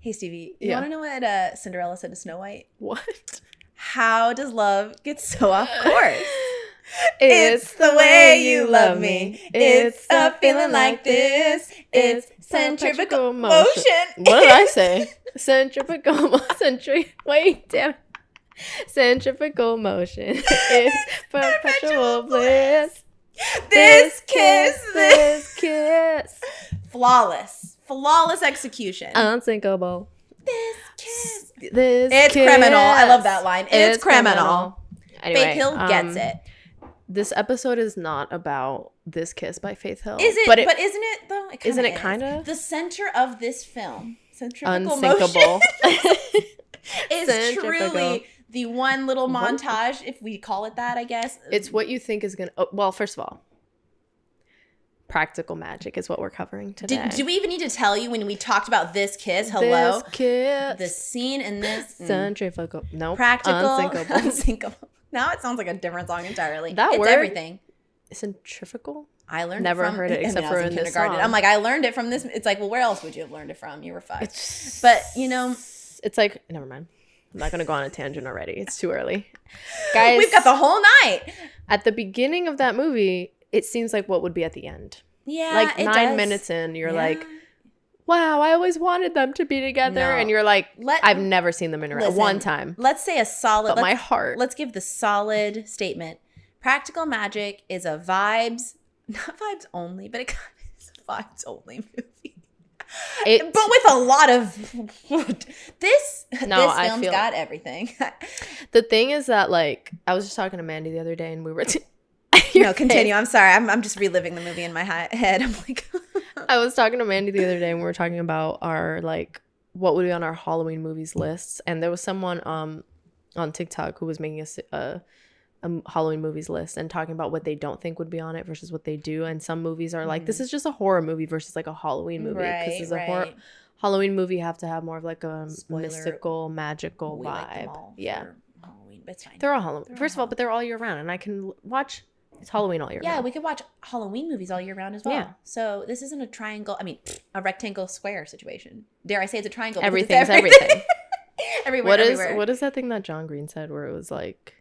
Hey, Stevie, you want to know what Cinderella said to Snow White? What? How does love get so off course? It's the way you love me. It's a feeling like this. It's centrifugal motion. What did I say? Centrifugal Wait, damn. Centrifugal motion. It's perpetual bliss. This kiss. Flawless execution. Unsinkable. This kiss. It's criminal. I love that line. It's criminal. Anyway, Faith Hill gets it. This episode is not about This Kiss by Faith Hill. Is it? But isn't it though? Isn't it kind of? The center of this film, centrifugal Unsinkable, motion, is truly the one little montage, if we call it that, I guess. It's what you think is going to... Oh, well, first of all, practical magic is what we're covering today. Do we even need to tell you when we talked about This Kiss? Hello? This kiss. The scene in this... Centrifugal. No. Practical. Unsinkable. Now it sounds like a different song entirely. That word? Everything. Centrifugal? I learned Never it from... heard it except for in this song. I'm like, I learned it from this... It's like, well, where else would you have learned it from? You were 5. But, you know... It's like... Never mind. I'm not going to go on a tangent already. It's too early. Guys... We've got the whole night! At the beginning of that movie, it seems like what would be at the end. Yeah, like it 9 does. minutes in, you're like, wow, I always wanted them to be together. No. And you're like, I've never seen them interact one time. Let's say a solid... But my heart. Let's give the solid statement. Practical Magic is a vibes, not vibes only, but it kind of is a vibes only movie. But with a lot of... This film's got everything. The thing is that, like, I was just talking to Mandy the other day and we were... No, continue. I'm sorry. I'm just reliving the movie in my head. I'm like... I was talking to Mandy the other day and we were talking about our, like, what would be on our Halloween movies lists. And there was someone on TikTok who was making a Halloween movies list and talking about what they don't think would be on it versus what they do. And some movies are like, this is just a horror movie versus like a Halloween movie. Because it's a horror Halloween movie, you have to have more of like a mystical, magical vibe. Like them all Halloween, but it's fine. They're all Halloween. First of all, but they're all year round. And I can watch... It's Halloween all year round. Yeah, we could watch Halloween movies all year round as well. Yeah. So this isn't a rectangle square situation. Dare I say it's a triangle? Everything's everything. Everywhere. What is that thing that John Green said where it was like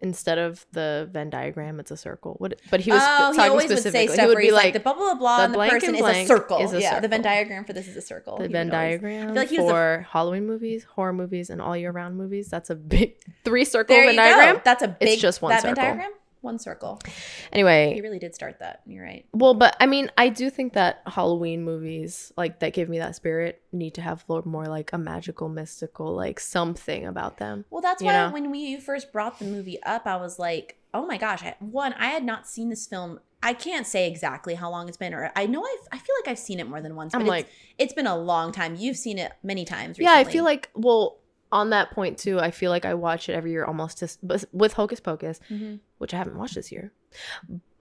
instead of the Venn diagram, it's a circle. But he was talking specifically. He would be like the blah blah blah, and the person is a circle. Circle. The Venn diagram for this is a circle. The Venn diagram for Halloween movies, horror movies, and all year round movies. That's a big 3-circle Venn diagram. That's a big. It's just one circle. Venn diagram. One circle. Anyway, he really did start that. You're right. Well, but I mean, I do think that Halloween movies, like that give me that spirit, need to have more like a magical, mystical, like something about them. Well, that's why when you first brought the movie up, I was like, oh my gosh. I had not seen this film. I can't say exactly how long it's been, or I know I feel like I've seen it more than once. But it's been a long time. You've seen it many times recently. Yeah, I feel like on that point too, I feel like I watch it every year almost with Hocus Pocus, which I haven't watched this year.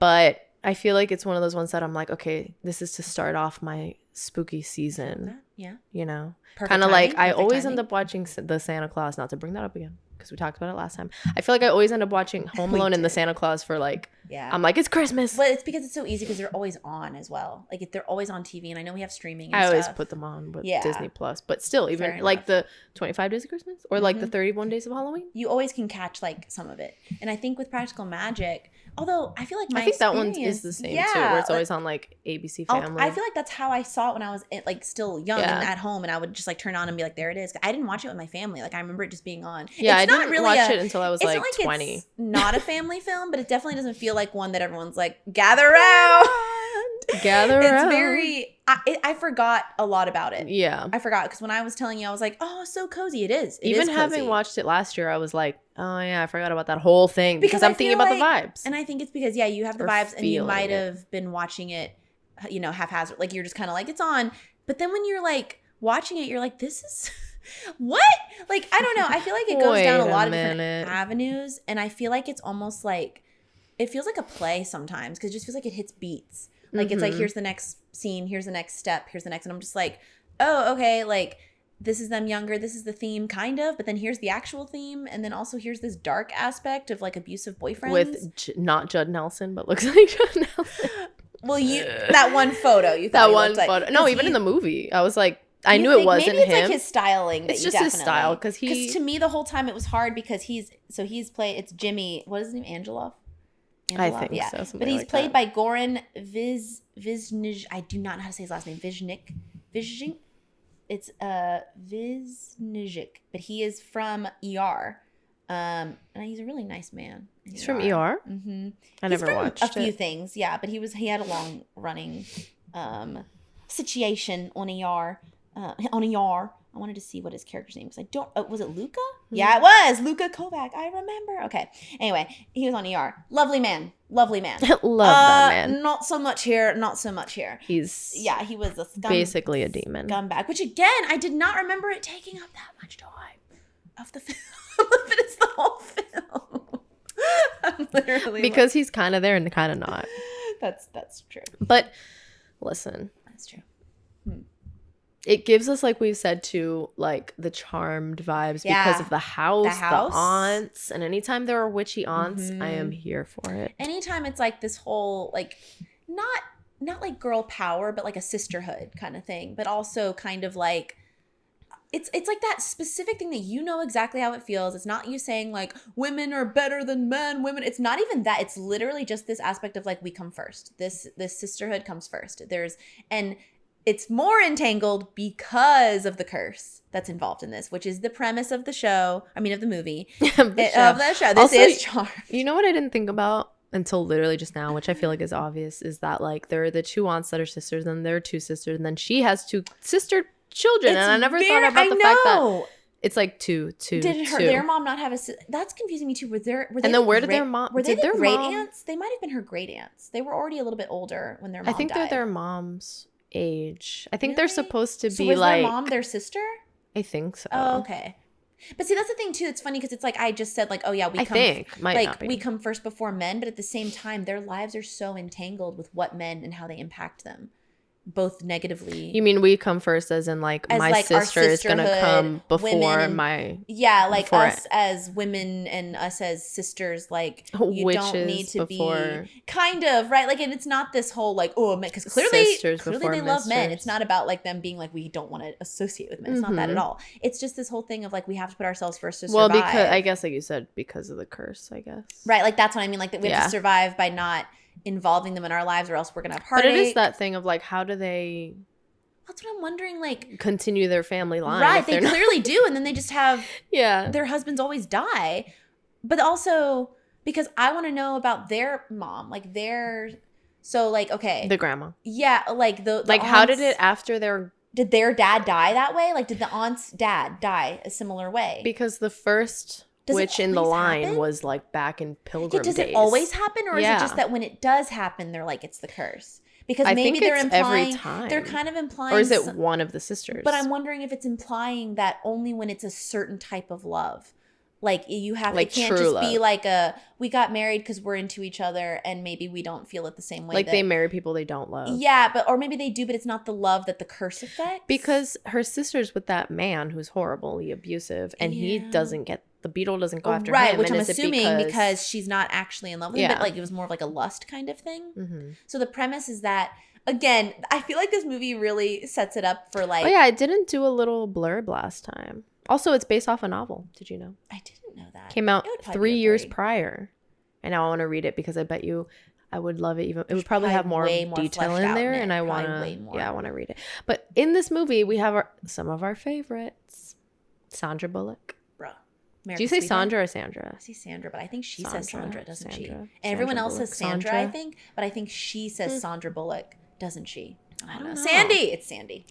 But I feel like it's one of those ones that I'm like, okay, this is to start off my spooky season. Yeah. You know? Kind of like I always end up watching the Santa Claus, not to bring that up again, because we talked about it last time. I feel like I always end up watching Home Alone and the Santa Claus for like, I'm like, it's Christmas. But it's because it's so easy because they're always on as well. Like they're always on TV, and I know we have streaming and I always put them on with Disney Plus, but still, even like the 25 Days of Christmas or like the 31 Days of Halloween. You always can catch like some of it. And I think with Practical Magic, although I feel like that one is the same too, where it's always on like ABC Family. I feel like that's how I saw it when I was like still young and at home, and I would just like turn on and be like, there it is. I didn't watch it with my family. Like I remember it just being on. Yeah, I didn't really watch it until I was like 20. It's not a family film, but it definitely doesn't feel like one that everyone's like, gather around. It's very... I forgot a lot about it. Yeah. I forgot because when I was telling you, I was like, oh, so cozy. It is. Even having watched it last year, I was like, oh yeah, I forgot about that whole thing because I'm thinking about the vibes. And I think it's because, you have the vibes and you might have been watching it, haphazard. Like you're just kind of like, it's on. But then when you're like watching it, you're like, this is... what? Like, I don't know. I feel like it goes down a lot of different avenues. And I feel like it's almost like, it feels like a play sometimes because it just feels like it hits beats. Like, it's like, here's the next scene, here's the next step, here's the next. And I'm just like, oh, okay, like, this is them younger, this is the theme, kind of. But then here's the actual theme. And then also here's this dark aspect of, like, abusive boyfriends. With not Judd Nelson, but looks like Judd Nelson. Well, that one photo. You thought that one like, photo. No, even in the movie, I was like, I knew it wasn't maybe it's him. Like his styling. It's just his style because to me the whole time it was hard because he's played. It's Jimmy. What is his name? Angelov. I think so. But he's played by Goran Vizhnich. I do not know how to say his last name. Vizhnich. It's Vizhnich, but he is from ER. And he's a really nice man. He's from ER. Mm-hmm. I never watched a few things, yeah. But he had a long running situation on ER. I wanted to see what his character's name was. I don't. Was it Luca? Mm-hmm. Yeah, it was Luca Kovac. I remember. Okay. Anyway, he was on ER. Lovely man. Love that man. Not so much here. He was a basically a demon. Scumbag. Which again, I did not remember it taking up that much time of the film. But it's the whole film. I'm literally because he's kind of there and kind of not. That's true. But listen, that's true. It gives us, like we've said too, like the charmed vibes because of the house, the aunts, and anytime there are witchy aunts, I am here for it. Anytime it's like this whole like not like girl power, but like a sisterhood kind of thing, but also kind of like it's like that specific thing that you know exactly how it feels. It's not you saying like women are better than men, it's not even that. It's literally just this aspect of like we come first. This sisterhood comes first. And it's more entangled because of the curse that's involved in this, which is the premise of the show. I mean, of the movie. Of the show. This also, is charmed. You know what I didn't think about until literally just now, which I feel like is obvious, is that like there are the two aunts that are sisters, and there are two sisters, and then she has two sister children. And I never thought about the fact that it's like two. Did their mom not have a sister? That's confusing me too. Were they and then where did their mom? Were they their great aunts? They might have been her great aunts. They were already a little bit older when their mom died. I think they're their mom's age. I think they're supposed to so be was like their mom their sister? I think so. Oh, okay. But see, that's the thing too. It's funny because it's like I just said, like, oh yeah, we come first before men, but at the same time, their lives are so entangled with what men and how they impact them, both negatively. You mean we come first, as in like my sister is gonna come before my like us as women and us as sisters, like you don't need to be kind of right, like, and it's not this whole like because clearly they love men. It's not about like them being like we don't want to associate with men. It's not that at all. It's just this whole thing of like we have to put ourselves first to survive. Well, because I guess like you said, because of the curse, I guess. Right, like that's what I mean. Like that we have to survive by not involving them in our lives, or else we're gonna have heartache. But it is that thing of like, how do they? That's what I'm wondering. Like, continue their family line, right? They clearly do, and then they just have their husbands always die. But also because I want to know about their mom, like the grandma, like the like aunts, how did it after their did their dad die that way? Like, did the aunt's dad die a similar way? Because the first witch in the line was like back in Pilgrim days. Does it always happen, or is it just that when it does happen, they're like it's the curse? Because maybe they're implying every time. They're kind of implying, or is it one of the sisters? But I'm wondering if it's implying that only when it's a certain type of love. Like you have, like, it can't just be like we got married because we're into each other and maybe we don't feel it the same way. Like they marry people they don't love. Yeah, or maybe they do, but it's not the love that the curse affects. Because her sister's with that man who's horribly abusive, and he doesn't get, the beetle doesn't go after him. Right, which I'm assuming because she's not actually in love with him, but like it was more of like a lust kind of thing. Mm-hmm. So the premise is that, again, I feel like this movie really sets it up for like. Oh yeah, I didn't do a little blurb last time. Also, it's based off a novel. Did you know? I didn't know that. Came out 3 years prior. And now I want to read it because I bet you I would love it. Even it would probably have more detail in there, and I want to I want to read it. But in this movie, we have some of our favorites. Sandra Bullock. Bro. Do you say Sandra or Sandra? I say Sandra, but I think she says Sandra, doesn't she? And everyone else says Sandra, I think, but I think she says Sandra Bullock, doesn't she? I don't know. Sandy. It's Sandy.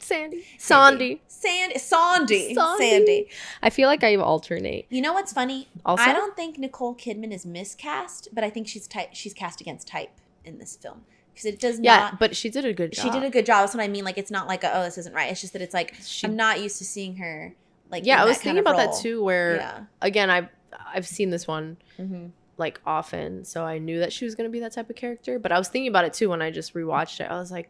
Sandy. I feel like I alternate. You know what's funny? Also, I don't think Nicole Kidman is miscast, but I think she's cast against type in this film. Because it does not. Yeah, but she did a good job. She did a good job. That's what I mean. Like, it's not like, this isn't right. It's just that it's like, I'm not used to seeing her, like, I was thinking about that too, where, again, I've seen this one, like, often, so I knew that she was going to be that type of character. But I was thinking about it too when I just rewatched it. I was like,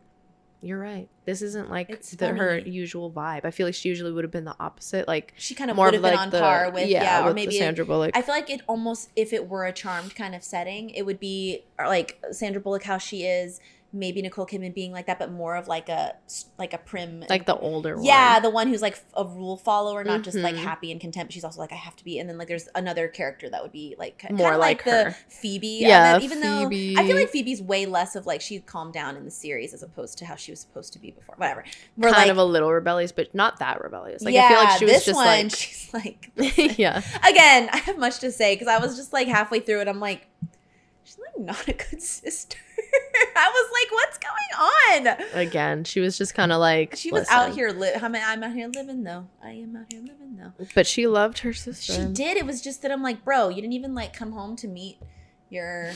you're right. This isn't like her usual vibe. I feel like she usually would have been the opposite. Like, she kind of would have been on par with, or maybe Sandra Bullock. I feel like it almost, if it were a charmed kind of setting, it would be like Sandra Bullock, how she is maybe Nicole Kidman being like that, but more of like a prim, like the older one. Yeah, the one who's like a rule follower, not just like happy and content, but she's also like, I have to be. And then like there's another character that would be like more like her. The Phoebe. Yeah, even Phoebe. though I feel like Phoebe's way less of like she calmed down in the series as opposed to how she was supposed to be before. Whatever. We're kind of a little rebellious, but not that rebellious. Like, I feel like she was just like, she's like, yeah. Again, I have much to say because I was just like halfway through it. I'm like, she's like not a good sister. I was like, what's going on? Again, she was just kind of like, she was out here I'm out here living though. I am out here living though. But she loved her sister. She did. It was just that I'm like, bro, you didn't even like come home to meet your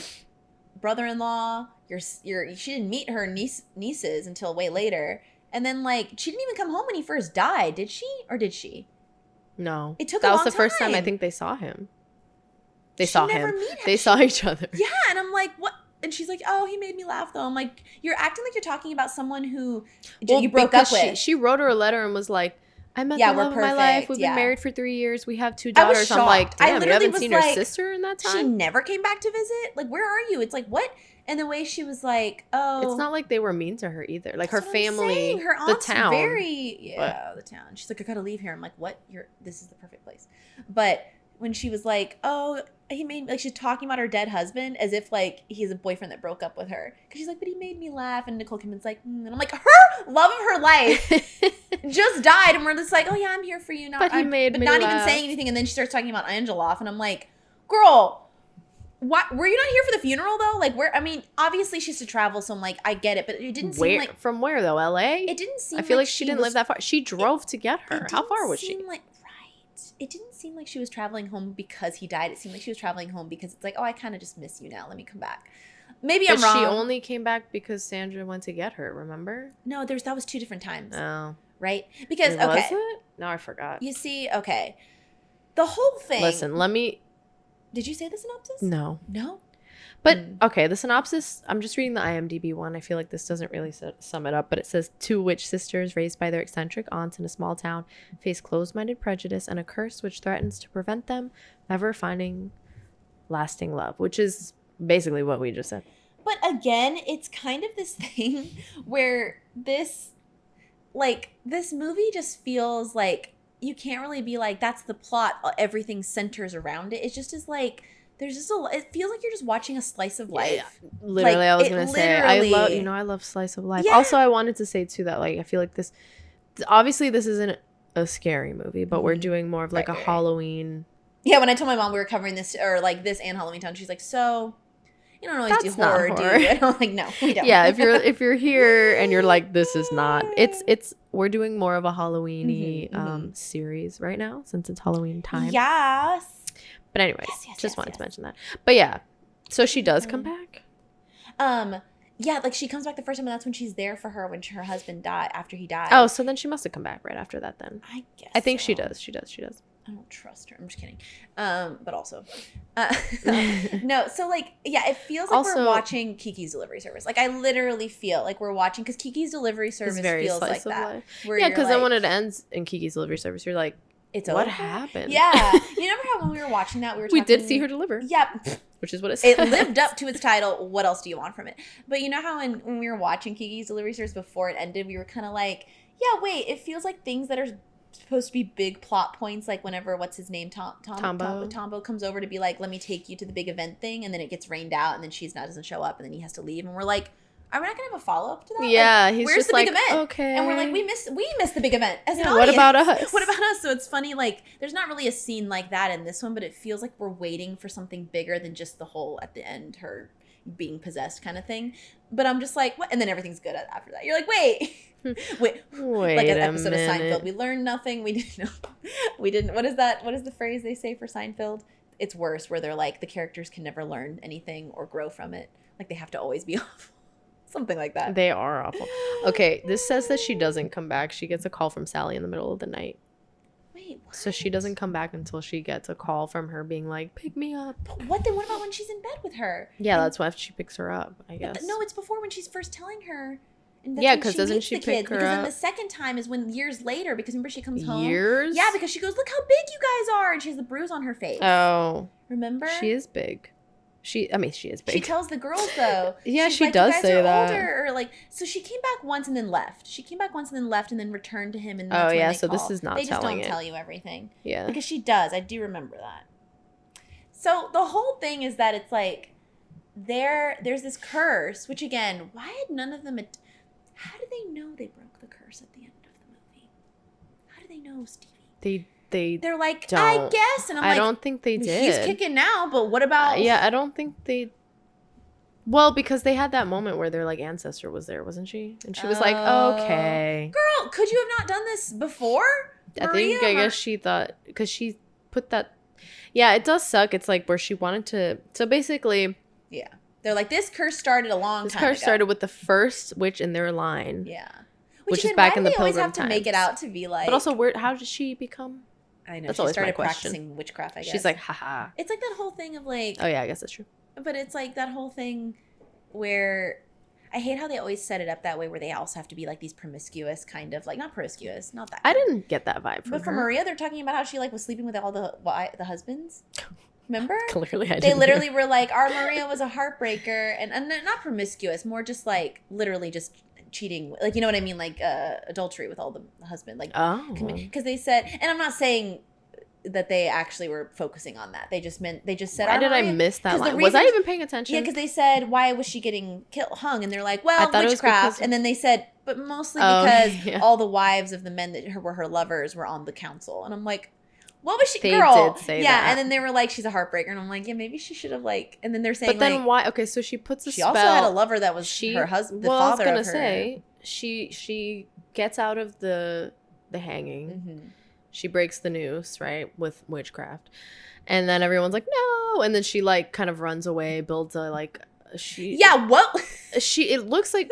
brother-in-law. She didn't meet her nieces until way later. And then like she didn't even come home when he first died, did she? Or did she? No. It took a long time. That was the first time I think they saw him. They saw him. Meet him. They saw each other. Yeah, and I'm like, what? And she's like, oh, he made me laugh, though. I'm like, you're acting like you're talking about someone who you broke up with. She wrote her a letter and was like, I met the love of my life. We've been married for 3 years. We have 2 daughters. I'm like, damn, you haven't seen your sister in that time? She never came back to visit? Like, where are you? It's like, what? And the way she was like, oh. It's not like they were mean to her either. Like, her family, her aunt's the town. The town. She's like, I gotta leave here. I'm like, what? This is the perfect place. But when she was like, oh, he made, like, she's talking about her dead husband as if like he's a boyfriend that broke up with her, because she's like, but he made me laugh. And Nicole Kidman's like, and I'm like, her love of her life just died, and we're just like, oh yeah, I'm here for you now, but not even saying anything. And then she starts talking about Angelov, and I'm like, girl, what, were you not here for the funeral though? Like, where? I mean, obviously she has to travel, so I'm like, I get it, but it didn't seem like, from where though? LA? It didn't seem. I feel like she didn't live that far. She drove to get her. How far was she? It didn't seem like she was traveling home because he died. It seemed like she was traveling home because it's like, oh, I kind of just miss you now. Let me come back. Maybe I'm wrong. She only came back because Sandra went to get her, remember? No, that was 2 different times. Oh. Right? Because, was it? No, I forgot. You see, okay. The whole thing. Listen, Did you say the synopsis? No. No? But, okay, the synopsis, I'm just reading the IMDb one. I feel like this doesn't really sum it up, but it says, 2 witch sisters raised by their eccentric aunts in a small town face closed-minded prejudice and a curse which threatens to prevent them ever finding lasting love, which is basically what we just said. But again, it's kind of this thing where this movie just feels like you can't really be like, that's the plot, everything centers around it. It just is like, there's just it feels like you're just watching a slice of life. Yeah. Literally, like, I was going to say, I love slice of life. Yeah. Also, I wanted to say too that like, I feel like this isn't a scary movie, but we're doing more of like a Halloween. Yeah, when I told my mom we were covering this, or like this and Halloween Town, she's like, so you don't always do horror, do you? And I'm like, no, we don't. Yeah, if you're here and you're like, this is not, we're doing more of a Halloween-y series right now since it's Halloween time. Yes. But anyways, wanted to mention that. But yeah, so she does come back. Yeah, like she comes back the first time, and that's when she's there for her when her husband died, after he died. Oh, so then she must have come back right after that then. I guess. I think she does. She does. I don't trust her. I'm just kidding. But also, no. So like, yeah, it feels like we're watching Kiki's Delivery Service. Like I literally feel like we're watching, because Kiki's Delivery Service feels like that. Yeah, because then when it ends in Kiki's Delivery Service, you're like, what happened? Yeah. You remember how when we were watching that, we did see her deliver. Yeah. Which is what it said. It lived up to its title. What else do you want from it? But you know how when we were watching Kiki's Delivery Service before it ended, we were kind of like, yeah, wait, it feels like things that are supposed to be big plot points, like whenever, what's his name? Tombo comes over to be like, let me take you to the big event thing, and then it gets rained out, and then doesn't show up, and then he has to leave, and we're like, are we not gonna have a follow-up to that? Yeah, like, he's where's just the like, big event? Okay. And we're like, we missed the big event as an audience. What about us? What about us? So it's funny, like, there's not really a scene like that in this one, but it feels like we're waiting for something bigger than just the whole, at the end, her being possessed kind of thing. But I'm just like, what? And then everything's good after that. You're like, wait, like an episode of Seinfeld. We learned nothing. We didn't. What is that? What is the phrase they say for Seinfeld? It's worse, where they're like, the characters can never learn anything or grow from it. Like they have to always be awful. Something like that. They are awful. Okay, this says that she doesn't come back. She gets a call from Sally in the middle of the night. Wait, what? So she doesn't come back until she gets a call from her being like, pick me up. But what then? What about when she's in bed with her? Yeah, that's why she picks her up, I guess. No, it's before, when she's first telling her. Yeah, because doesn't she pick her up? Because then the second time is when years later, because remember she comes home. Years? Yeah, because she goes, look how big you guys are. And she has the bruise on her face. Oh. Remember? She is big. She is big. She tells the girls though. Yeah, she's she like, does you guys say are that. older, or like, so she came back once and then left. And then returned to him, and that's when they so call. this is not they just telling don't it. tell you everything. Yeah. Because she does. I do remember that. So the whole thing is that it's like there's this curse, which again, why had none of them how did they know they broke the curse at the end of the movie? How do they know, Stevie? They're like, don't. I guess, and I don't think they did. He's kicking now, but what about? I don't think they. Well, because they had that moment where their like ancestor was there, wasn't she? And she was like, "Okay, girl, could you have not done this before?" I guess she thought because she put that. Yeah, it does suck. It's like where she wanted to. So basically, yeah, they're like, this curse started a long time ago. This curse started with the first witch in their line. Yeah, which is back in the Pilgrim Pilgrim always have to make it out to be like. But also, how did she become? I know. That's she always started my question. Practicing witchcraft, I guess. She's like, haha. It's like that whole thing of like. Oh yeah, I guess that's true. But it's like that whole thing where I hate how they always set it up that way, where they also have to be like these promiscuous kind of like, not promiscuous, not that. I didn't get that vibe from her. But for Maria, they're talking about how she like was sleeping with all the husbands. Remember? Clearly, I didn't. They literally were like, our Maria was a heartbreaker, and not promiscuous, more just like literally just cheating, like, you know what I mean, like adultery with all the husband, like, because they said, and I'm not saying that they actually were focusing on that. They just said, why did Maria, I miss that line? Was I even paying attention? Yeah, because they said, why was she getting hung? And they're like, well, witchcraft. And then they said, but mostly because all the wives of the men that were her lovers were on the council. And I'm like, what was she? They girl. Did say yeah, that. and then they were like, she's a heartbreaker. And I'm like, yeah, maybe she should have like, and then they're saying, but then like, why? Okay, so she puts a spell. She also had a lover that was her husband, the father of her. I was going to say, she gets out of the hanging. Mm-hmm. She breaks the noose, right, with witchcraft. And then everyone's like, no. And then she, like, kind of runs away, builds a, like, Yeah, what? It looks like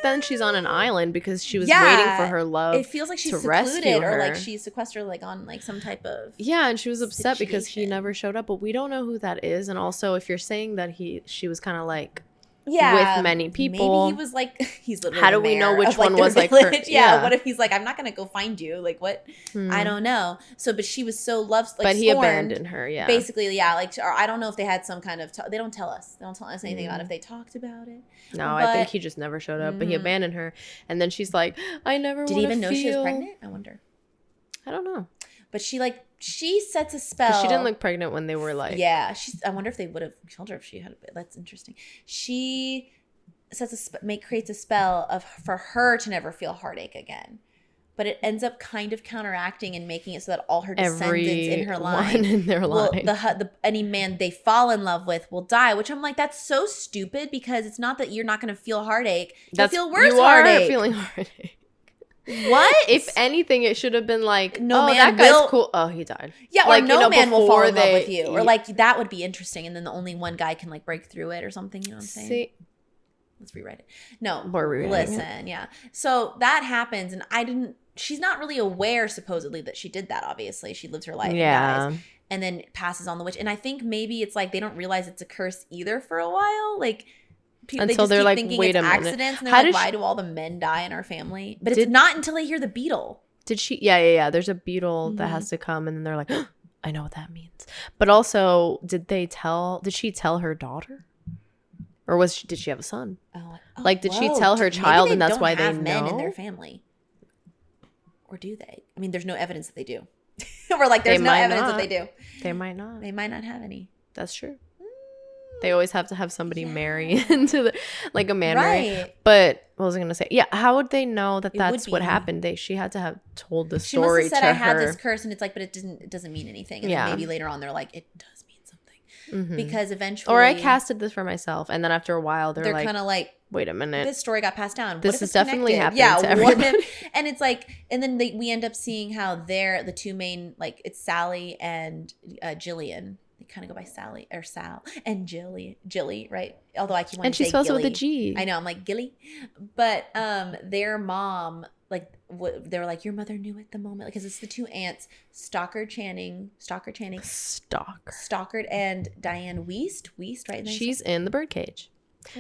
then she's on an island because she was waiting for her love. It feels like she's secluded or, like, she's sequestered, like, on, like, some type of Yeah, and she was upset situation. because he never showed up. But we don't know who that is. And also, if you're saying that she was kind of, like, with many people. Maybe he was like, he's literally how do we know which one was like her? Yeah. What if he's like, I'm not gonna go find you? Like what? I don't know. So, but she was so but he abandoned her. Yeah, basically, yeah. Like, or I don't know if they had some kind of. They don't tell us. They don't tell us anything about if they talked about it. No, I think he just never showed up. But he abandoned her, and then she's like, I never. Did he even know she was pregnant? I wonder. I don't know. But she sets a spell. She didn't look pregnant when they were like. Yeah, I wonder if they would have told her if she had a bit. That's interesting. She creates a spell for her to never feel heartache again, but it ends up kind of counteracting and making it so that all her descendants in her line, any man they fall in love with will die. Which I'm like, that's so stupid because it's not that you're not going to feel heartache. You'll feel worse heartache. You are feeling heartache. What? If anything, it should have been like, that guy's cool. Oh, he died. Yeah, like, or no man will fall in love with you. Or like, that would be interesting. And then the only one guy can like break through it or something. You know what I'm saying? See, let's rewrite it. No. We're rewriting it. Yeah. So that happens. And she's not really aware, supposedly, that she did that, obviously. She lives her life and dies. And then passes on the witch. And I think maybe it's like they don't realize it's a curse either for a while. Like, until they're like, wait a minute. Accidents, and they're like, why do all the men die in our family? But it's not until they hear the beetle. Did she? Yeah. There's a beetle that has to come, and then they're like, oh, I know what that means. But also, did she tell her daughter, or did she have a son? Did she tell her child, and that's why they know? Men in their family, or do they? I mean, there's no evidence that they do. We're like, there's no evidence that they do. They might not. They might not have any. That's true. They always have to have somebody marry into like a man marry. But what was I going to say? Yeah, how would they know that that's what happened? She had to have told the story to her. She must have said, I had this curse, and it's like, but it doesn't mean anything. And then maybe later on they're like, it does mean something. Because eventually. Or I casted this for myself, and then after a while they're like, kind of like, wait a minute. This story got passed down. This is definitely happening to everybody. And it's like, and then we end up seeing how the two main, like, it's Sally and Jillian. They kind of go by Sally or Sal and Jilly, right? Although I keep wanting to say Gilly. And she's supposed with a G. I know, I'm like Gilly. But their mom, like, they were like, your mother knew at the moment, because it's the two aunts, Stockard Channing, Stockard and Diane Wiest, right? She's in the birdcage.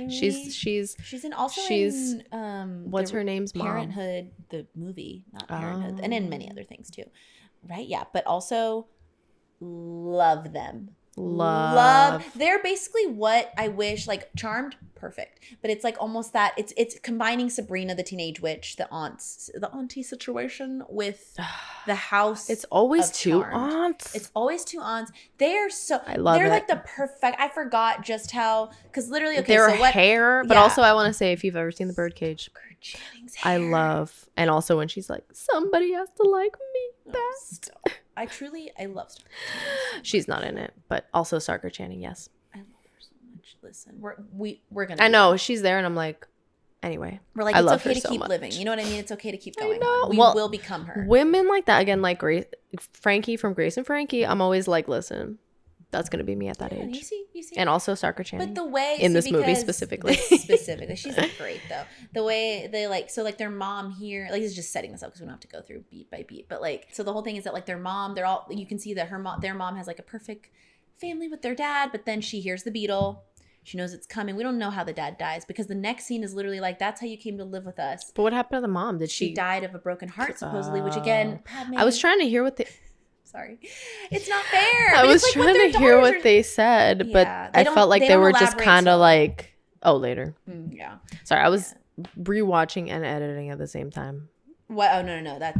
She's in what's her name's mom? Parenthood, the movie, not Parenthood, and in many other things too, right? Yeah, but also love them. Love. They're basically what I wish, like Charmed, perfect. But it's like almost that it's combining Sabrina the Teenage Witch, the auntie situation with the house. It's always of two Charmed. aunts. It's always two aunts. They're so I love they're it. like the perfect. I forgot just how, because literally their hair, but yeah. also I want to say, if you've ever seen The Birdcage, Channing's hair. I love, and also when she's like, somebody has to like me best. I love Stalker. She's not in it, but also Stalker Channing, yes. I love her so much. Listen, we're gonna. I know she's there, and I'm like, anyway, we're like, I it's love okay her to so keep much. living. You know what I mean? It's okay to keep going know. on. We Well, will become her. Women like that, again, like Frankie from Grace and Frankie. I'm always like, listen, that's gonna be me at that age. You see. And also Stalker Channing. But the way in this movie specifically, she's great though. The way they like their mom here, like, it's just setting this up because we don't have to go through beat by beat. But like, so the whole thing is that like their mom, you can see that their mom has like a perfect family with their dad, but then she hears the beetle. She knows it's coming. We don't know how the dad dies because the next scene is literally like, that's how you came to live with us. But what happened to the mom? Did she died of a broken heart supposedly? Which again, Padme, I was trying to hear what they. Sorry, it's not fair. I was trying to hear what they said, but I felt like they were just kind of like, oh, later. Yeah. Sorry, I was rewatching and editing at the same time. What? Oh, no.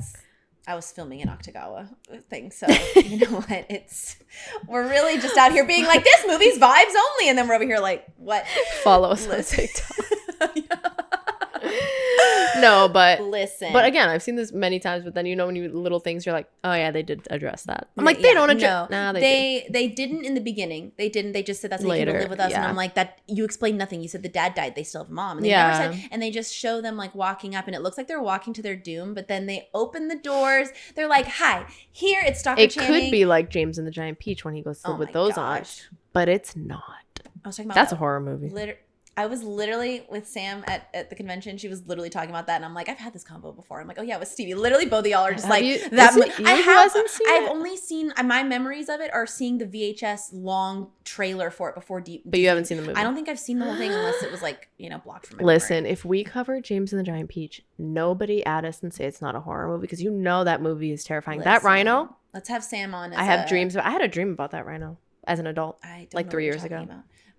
I was filming an Octagawa thing, so you know what? We're really just out here being like, this movie's vibes only, and then we're over here like, what? Follow us on TikTok. No, but listen. But again, I've seen this many times. But then when you little things, you're like, oh yeah, they did address that. I'm like, they don't address. No, nah, they didn't in the beginning. They didn't. They just said that's how you can live with us, and I'm like, that you explained nothing. You said the dad died. They still have a mom, and they never said. And they just show them like walking up, and it looks like they're walking to their doom. But then they open the doors. They're like, hi, here it's Dr. Channing. It could be like James and the Giant Peach when he goes to live with those aunts, but it's not. I was talking about that's a horror movie. I was literally with Sam at the convention. She was literally talking about that, and I'm like, I've had this combo before. I'm like, oh yeah, with Stevie. Literally, both of y'all are just I've only seen my memories of it are seeing the VHS long trailer for it before deep. But you haven't seen the movie. I don't think I've seen the whole thing unless it was like blocked from my Listen, memory. if we cover James and the Giant Peach, nobody at us and say it's not a horror movie because that movie is terrifying. That rhino. Let's have Sam on. I have dreams. I had a dream about that rhino as an adult, like 3 years ago.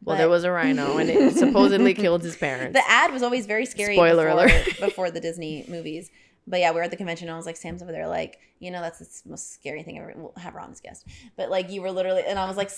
Well, there was a rhino, and it supposedly killed his parents. The ad was always very scary. Spoiler alert. Before the Disney movies. But yeah, we were at the convention, and I was like, Sam's over there, like, that's the most scary thing ever. We'll have her on as guest. But like, you were literally, and I was like,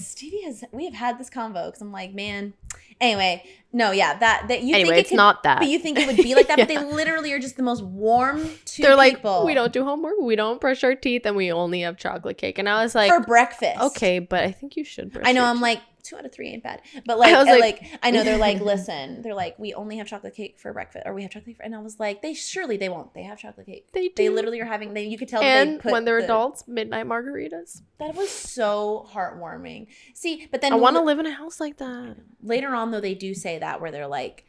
we have had this convo, because I'm like, man. Anyway, no, yeah, that you think it's not that. But you think it would be like that, but they literally are just the most warm They're people. Like, we don't do homework, we don't brush our teeth, and we only have chocolate cake. And I was like, for breakfast. Okay, but I think you should brush I know, your I'm teeth. like, 2 out of 3 ain't bad. But like, I know they're like, listen, they're like, we only have chocolate cake for breakfast, or we have chocolate cake and I was like, they won't. They have chocolate cake. They do. They literally are having, you could tell and that they put when they're adults, midnight margaritas. That was so heartwarming. See, but then I want to live in a house like that. Later on, though, they do say that where they're like,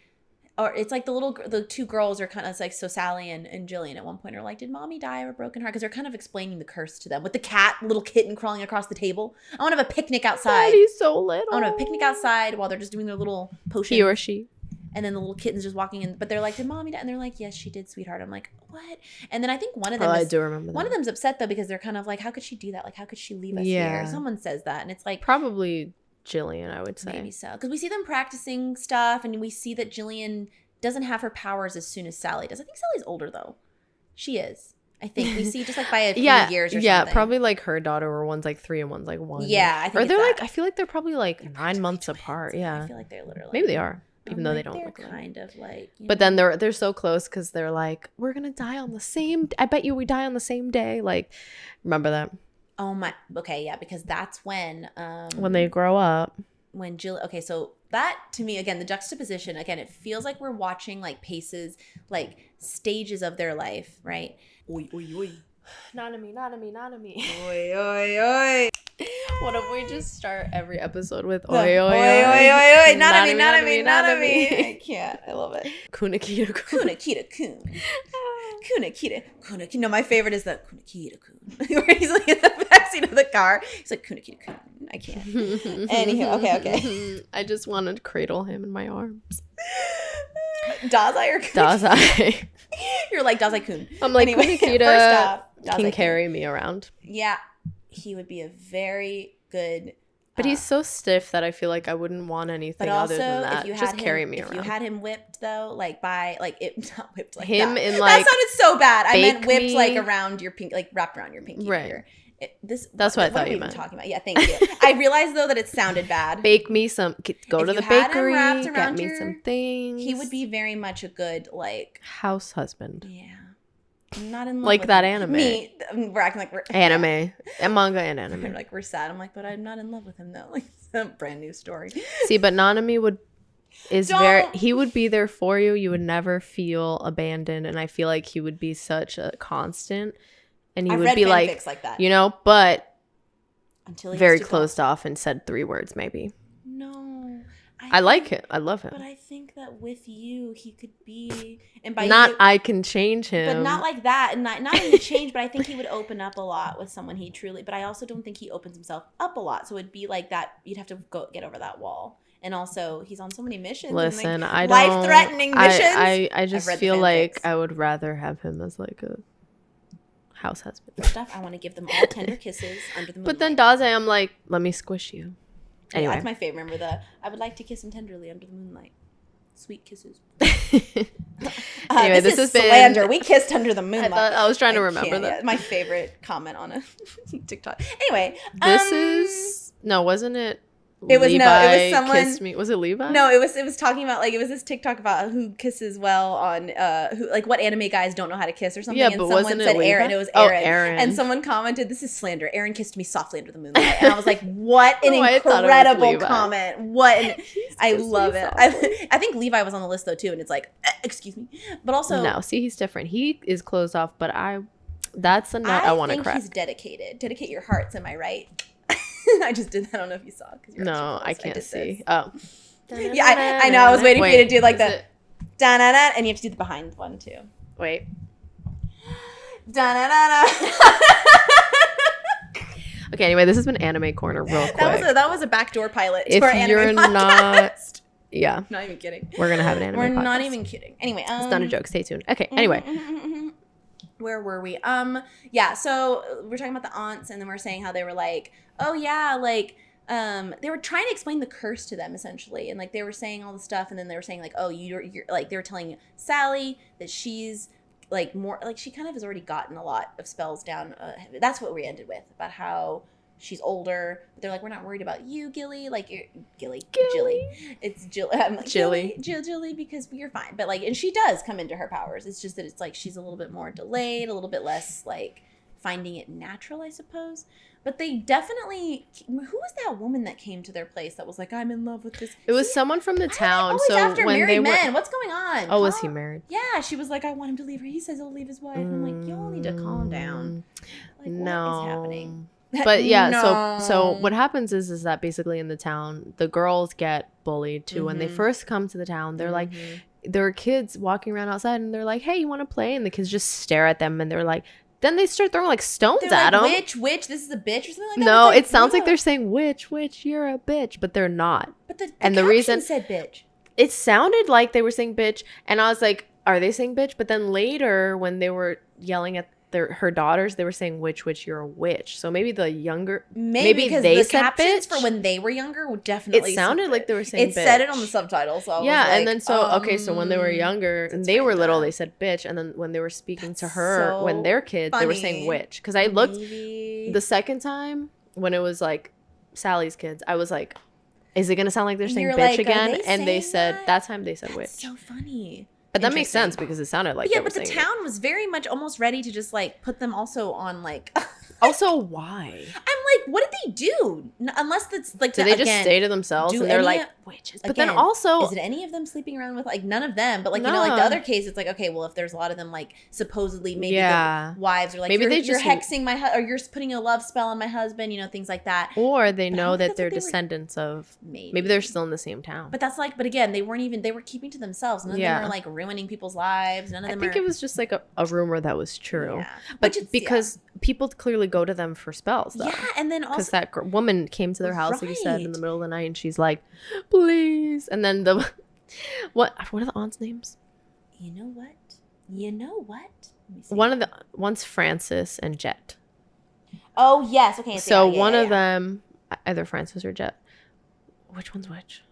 or it's like the 2 girls are kind of like, so Sally and Jillian at one point are like, did mommy die of a broken heart? Because they're kind of explaining the curse to them with the little kitten crawling across the table. I want to have a picnic outside. Daddy's so little. I want to have a picnic outside while they're just doing their little potion. He or she. And then the little kitten's just walking in, but they're like, did mommy die? And they're like, yes, she did, sweetheart. I'm like, what? And then I think one of them I do remember that. One of them's upset though, because they're kind of like, how could she do that? Like, how could she leave us here? Someone says that, and it's like, probably Jillian, I would say. Maybe so. Because we see them practicing stuff, and we see that Jillian doesn't have her powers as soon as Sally does. I think Sally's older though. She is. I think we see just like by a few years or something. Yeah, probably like her daughter, where one's like 3 and one's like 1. Yeah, I think. Or they're like, I feel like they're probably like 9 months apart. Yeah, I feel like they're literally. Maybe they are, even though they don't look kind of like. But then they're so close because they're like, we're gonna die on the same. I bet you we die on the same day. Like, remember that? Oh my. Okay, yeah, because that's when they grow up. When Jill, okay, so that to me, again, the juxtaposition, again, it feels like we're watching like paces, like stages of their life, right? Oi, oi, oi. Not a me. Oi, oi, oi. What if we just start every episode with oi, oi, oi, oi, oi. Not a me. I can't. I love it. Kunakita kun. Kunakita kun. Kunakita. No, my favorite is the Kunakita kun. Where he's like in the backseat of the car. He's like, Kunakita kun. I can't. Anywho, okay. I just want to cradle him in my arms. Dazai or Kun? Dazai. You're like Dazai kun. I'm like, anyway, Kunakita can carry me around. Yeah. He would be a very good But he's so stiff that I feel like I wouldn't want anything other than that. Just carry me around. If you had him whipped though, like by like it not whipped like him that. in like that sounded so bad. I meant whipped me. like around your pink, like wrapped around your pinky finger. That's what I thought you meant. Talking about? Yeah, thank you. I realized though that it sounded bad. Bake me some. Go to the bakery. Get me some things. He would be very much a good like house husband. Yeah. I'm not in love like with that him. anime. We're acting like we're anime and manga and anime. We're like we're sad. I'm like, but I'm not in love with him though. Like it's a brand new story. See, but Nanami he would be there for you. You would never feel abandoned, and I feel like he would be such a constant, and he would be like that. You know, but until he very closed off and said 3 words maybe. No. I like it. I love him. But I think that with you, he could be, and by not you, I can change him, but not like that, and not even change. But I think he would open up a lot with someone he truly. But I also don't think he opens himself up a lot. So it'd be like that. You'd have to go get over that wall. And also, he's on so many missions. Listen, and like I don't life-threatening missions. I just feel like I would rather have him as like a house husband. First off, I want to give them all tender kisses under the moonlight. But then Daze, I'm like, let me squish you. Anyway, that's my favorite. Remember I would like to kiss him tenderly under the moonlight. Sweet kisses. Anyway, this has been slander. We kissed under the moonlight. I was trying to remember that. Yeah, my favorite comment on a TikTok. Anyway, wasn't it? It was Levi it was someone kissed me. Was it Levi? No, it was talking about like it was this TikTok about who kisses well on who like what anime guys don't know how to kiss or something. Yeah, and but someone wasn't said it Aaron. Levi? It was Aaron. Oh, Aaron. And someone commented, "This is slander. Aaron kissed me softly under the moonlight." And I was like, "What an incredible comment! What I love it. I think Levi was on the list though too, and it's like, excuse me, but also no. See, he's different. He is closed off, but that's a nut I want to crack. He's dedicated. Dedicate your hearts. Am I right? I just did that. I don't know if you saw. No, I can't see. Oh. Yeah, I know. I was waiting for you to do like the da-na-na, and you have to do the behind one too. Wait. Da-na-na-na. Okay, anyway, this has been Anime Corner real quick. That was a backdoor pilot if to our anime podcast. Yeah. Not even kidding. We're going to have an anime podcast. We're not even kidding. Anyway. It's not a joke. Stay tuned. Okay, anyway. Where were we? Yeah, so we're talking about the aunts, and then we're saying how they were like, oh yeah, like, they were trying to explain the curse to them essentially, and like they were saying all the stuff, and then they were saying like, oh, you're like, they were telling Sally that she's like more like she kind of has already gotten a lot of spells down. That's what we ended with about how she's older. But they're like, we're not worried about you, Gilly. Like, Gilly. It's Jill. I'm like, Jilly, because you're fine. But like, and she does come into her powers. It's just that it's like she's a little bit more delayed, a little bit less like finding it natural, I suppose. But they definitely. Who was that woman that came to their place that was like, I'm in love with this? It was someone from the town. So after when married men, what's going on? Oh, was he married? Yeah, she was like, I want him to leave her. He says he'll leave his wife. And I'm like, y'all need to calm down. Like, what is happening? But yeah, so what happens is that basically in the town, the girls get bullied too. When they first come to the town, they're like, there are kids walking around outside, and they're like, hey, you want to play? And the kids just stare at them, and they're like, then they start throwing like stones at them. Witch, this is a bitch or something like that. No, it sounds like they're saying witch, you're a bitch, but they're not. But the reason said bitch. It sounded like they were saying bitch, and I was like, are they saying bitch? But then later, when they were yelling at her daughters, they were saying witch, you're a witch. So maybe the younger, maybe because they said captions bitch for when they were younger would definitely. It sounded like they were saying. It said it on the subtitles. So and then so when they were younger and they were little, they said bitch, and then when they were speaking to her when they're kids, they were saying witch. Because I looked the second time when it was like Sally's kids, I was like, is it gonna sound like they're saying bitch again? And they said that time they said witch. So funny. But that makes sense because it sounded like but the town was very much almost ready to just like put them also on like also why? I'm like, what did they do? Unless that's like they just stay to themselves and they're like witches. But then also is it any of them sleeping around with like none of them? But like you know, like the other case, it's like okay, well if there's a lot of them like supposedly maybe the wives are like maybe you're hexing my or you're putting a love spell on my husband, you know, things like that. Or they know that they're descendants of maybe they're still in the same town. But that's like, but again, they were keeping to themselves. None of them are like ruining people's lives. None of them. I think it was just like a rumor that was true. Yeah. But because people clearly go to them for spells though. Yeah, and then also because that woman came to their house like you said in the middle of the night and she's like, please. And then what are the aunts' names? You know what? One's Frances and Jet. Oh yes, okay. So one of them either Frances or Jet. Which one's which?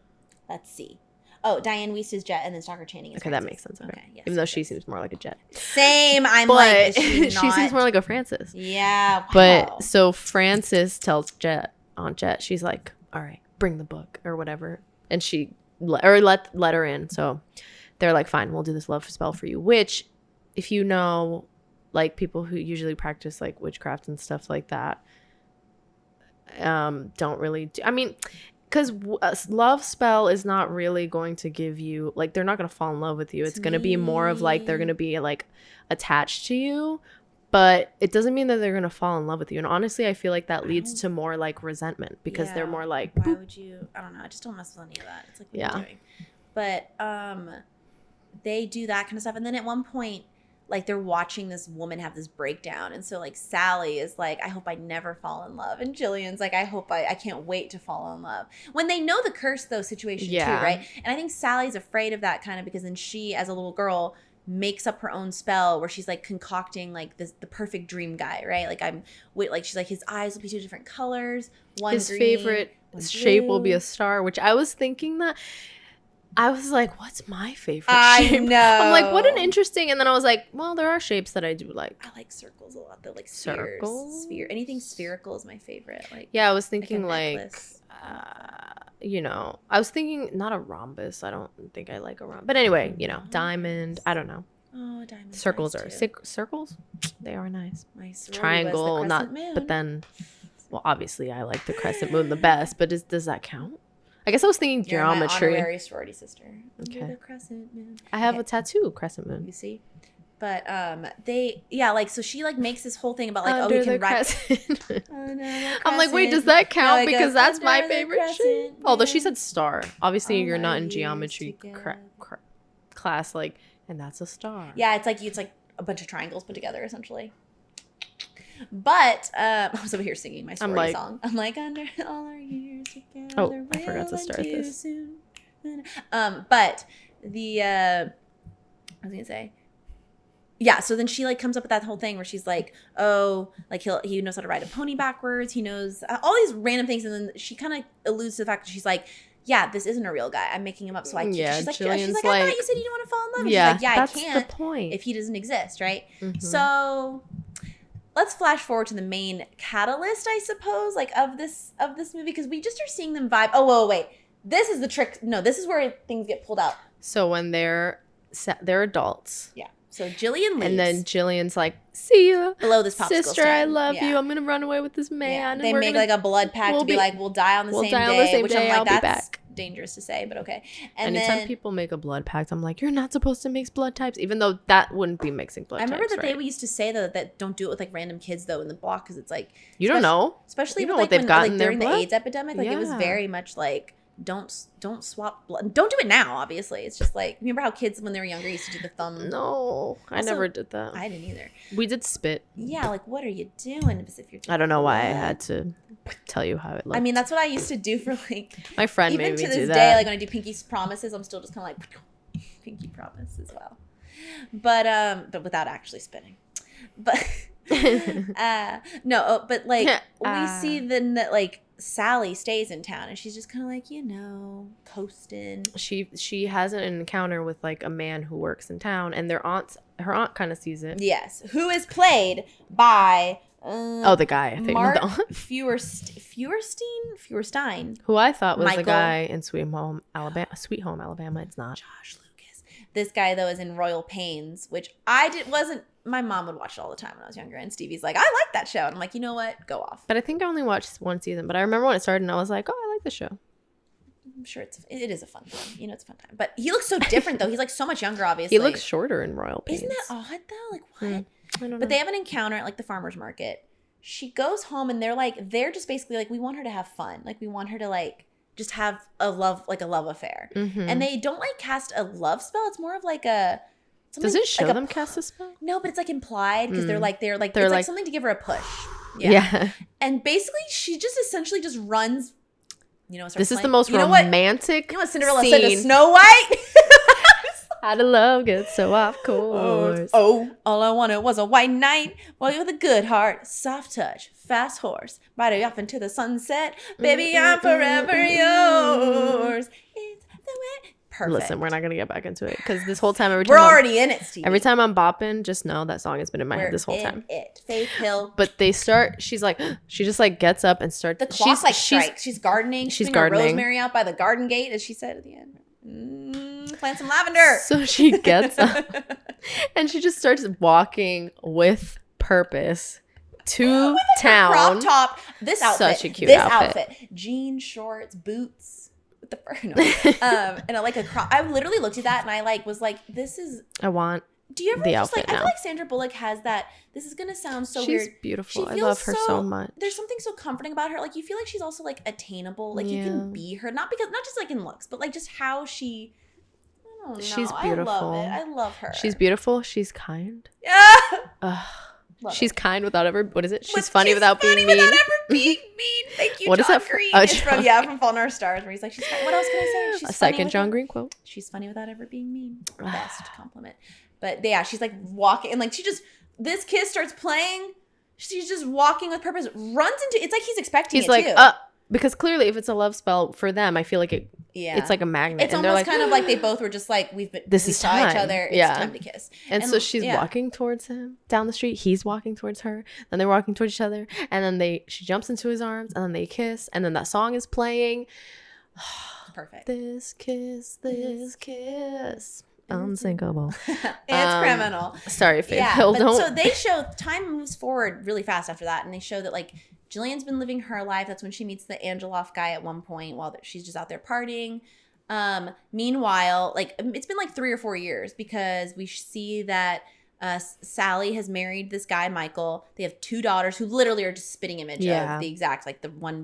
Let's see. Oh, Diane Wiest is Jet, and then Stockard Channing is okay, Frances. that makes sense. Okay. Yes, even though she seems more like a Jet. Same. I'm but like, is she not? She seems more like a Frances. Yeah. Wow. But so Frances tells Aunt Jet, she's like, all right, bring the book or whatever. And she let her in. So they're like, fine, we'll do this love spell for you. Which, if you know, like people who usually practice like witchcraft and stuff like that, don't really do. I mean, because a love spell is not really going to give you, like, they're not going to fall in love with you. It's going to be more of like they're going to be like attached to you. But it doesn't mean that they're going to fall in love with you. And honestly, I feel like that leads to more like resentment because they're more like, why would you? I don't know. I just don't mess with any of that. It's like, what are you doing? But they do that kind of stuff. And then at one point, like they're watching this woman have this breakdown. And so like Sally is like, I hope I never fall in love. And Jillian's like, I can't wait to fall in love. When they know the curse though situation too, right? And I think Sally's afraid of that kind of because then she, as a little girl, makes up her own spell where she's like concocting like the perfect dream guy, right? Like she's like, his eyes will be two different colors. His green, favorite shape will be a star, which I was thinking that. I was like, what's my favorite shape? I know. I'm like, what an interesting. And then I was like, well, there are shapes that I do like. I like circles a lot. They're like spheres. Anything spherical is my favorite. Like, yeah, I was thinking like you know, I was thinking not a rhombus. I don't think I like a rhombus. But anyway, you know, diamond. I don't know. Oh, diamond. Circles nice are circles. They are nice. Nice. Triangle, not. Moon. But then, well, obviously, I like the crescent moon the best. But does that count? I guess I was thinking geometry. You're my honorary sorority sister. Okay. The crescent moon. I have a tattoo, crescent moon. You see? But so she like makes this whole thing about like, under we can write. I'm like, wait, does that count? Because that's my favorite shape. Although she said star. Obviously, you're not in geometry class, like, and that's a star. Yeah, it's like a bunch of triangles put together, essentially. But I was over here singing my sorority song. I'm like, under all our years together. Oh, I forgot to start this. Soon. But I was gonna say. Yeah, so then she like comes up with that whole thing where she's like, oh, like he knows how to ride a pony backwards. He knows all these random things, and then she kind of alludes to the fact that she's like, yeah, this isn't a real guy. I'm making him up so I can. Yeah, she's like, I thought you said you didn't want to fall in love. And yeah, she's like, that's I can't. The point. If he doesn't exist, right? Mm-hmm. So let's flash forward to the main catalyst, I suppose, like of this movie, because we just are seeing them vibe. Oh, wait, this is the trick. No, this is where things get pulled out. So when they're adults. Yeah. So Jillian leaves. And then Jillian's like, see ya. Below this popsicle sister, stand. I love you. I'm going to run away with this man. Yeah. And they make like a blood pact to be like, we'll die on the same day. Which I'm like, that's dangerous to say, but okay. And anytime then people make a blood pact, I'm like, you're not supposed to mix blood types, even though that wouldn't be mixing blood types. I remember that right? they used to say that don't do it with like random kids though in the block because it's like you don't know, especially you know with, what they've got in their during blood? The AIDS epidemic. Like it was very much like don't swap blood. Don't do it now. Obviously, it's just like remember how kids when they were younger used to do the thumb. No, I never did that. I didn't either. We did spit. Yeah, like what are you doing? As if you're. I don't know why I had to tell you how it looked. I mean, that's what I used to do for like my friend made me do that. Even to this day, like when I do Pinky promises, I'm still just kind of like Pinky promise as well, but without actually spitting. But but like we see then that like Sally stays in town and she's just kind of like coasting. She has an encounter with like a man who works in town, and her aunt kind of sees it. Yes, who is played by the guy I think Mark Feuerstein, who I thought was Michael. The guy in Sweet Home Alabama. It's not. Josh Lucas. This guy though is in Royal Pains, which wasn't. My mom would watch it all the time when I was younger, and Stevie's like, I like that show. And I'm like, you know what? Go off. But I think I only watched one season. But I remember when it started, and I was like, oh, I like the show. I'm sure it is a fun time. It's a fun time. But he looks so different, though. He's like so much younger, obviously. He looks shorter in Royal Pains. Isn't that odd, though? Like, what? I don't know. But they have an encounter at like the farmer's market. She goes home, and they're just basically like, we want her to have fun. Like, we want her to like just have a love affair. Mm-hmm. And they don't like cast a love spell. It's more of like a. Does it show them cast a spell? No, but it's like implied because they're like it's like something to give her a push. Yeah. And basically, she just essentially just runs. This is the most romantic. You know what Cinderella scene. said to Snow White? How to love get so off course. Oh, all I wanted was a white knight, well, with a good heart, soft touch, fast horse, ride off into the sunset. Baby, I'm forever yours. It's the way. Perfect. Listen, we're not gonna get back into it because this whole time, we're already in it, Steve. Every time I'm bopping, just know that song has been in my head this whole time. Faith Hill. But they start. She's like, she just like gets up and starts. The clock strikes. She's gardening. She's gardening. Rosemary out by the garden gate, as she said at the end. Plant some lavender. So she gets up and she just starts walking with purpose to town. Crop top. This outfit. Such a cute outfit. Jeans, shorts, boots. The fur, and like a crop. I literally looked at that and I like was like, "This is." I want. Do you ever the just outfit like? now. I feel like Sandra Bullock has that. This is gonna sound so weird. She's beautiful. I love her so much. There's something so comforting about her. Like you feel like she's also like attainable. Like you can be her, not just like in looks, but like just how she. I don't know. She's beautiful. I love it. I love her. She's beautiful. She's kind. Yeah. She's kind without ever. What is it? She's funny without being mean. Without ever being mean. Thank you, what John is that Green. It's from Fault in Our Stars, where he's like, what else can I say? She's a second John Green quote. She's funny without ever being mean. Best compliment. But yeah, she's like walking and like this kiss starts playing. She's just walking with purpose. Runs into. It's like he's expecting. He's like, too. Because clearly, if it's a love spell for them, I feel like it. Yeah. It's like a magnet. It's almost kind of like they both were just like, we saw time. Each other. It's time to kiss. And so she's walking towards him down the street. He's walking towards her. Then they're walking towards each other. And then she jumps into his arms. And then they kiss. And then that song is playing. Perfect. This kiss. Unsinkable. It's criminal. Sorry, Faith Hill. But so they show time moves forward really fast after that. And they show that like Jillian's been living her life. That's when she meets the Angeloff guy at one point while she's just out there partying. Meanwhile, like it's been like 3 or 4 years because we see that Sally has married this guy, Michael. They have 2 daughters who literally are just spitting image of the exact, like the one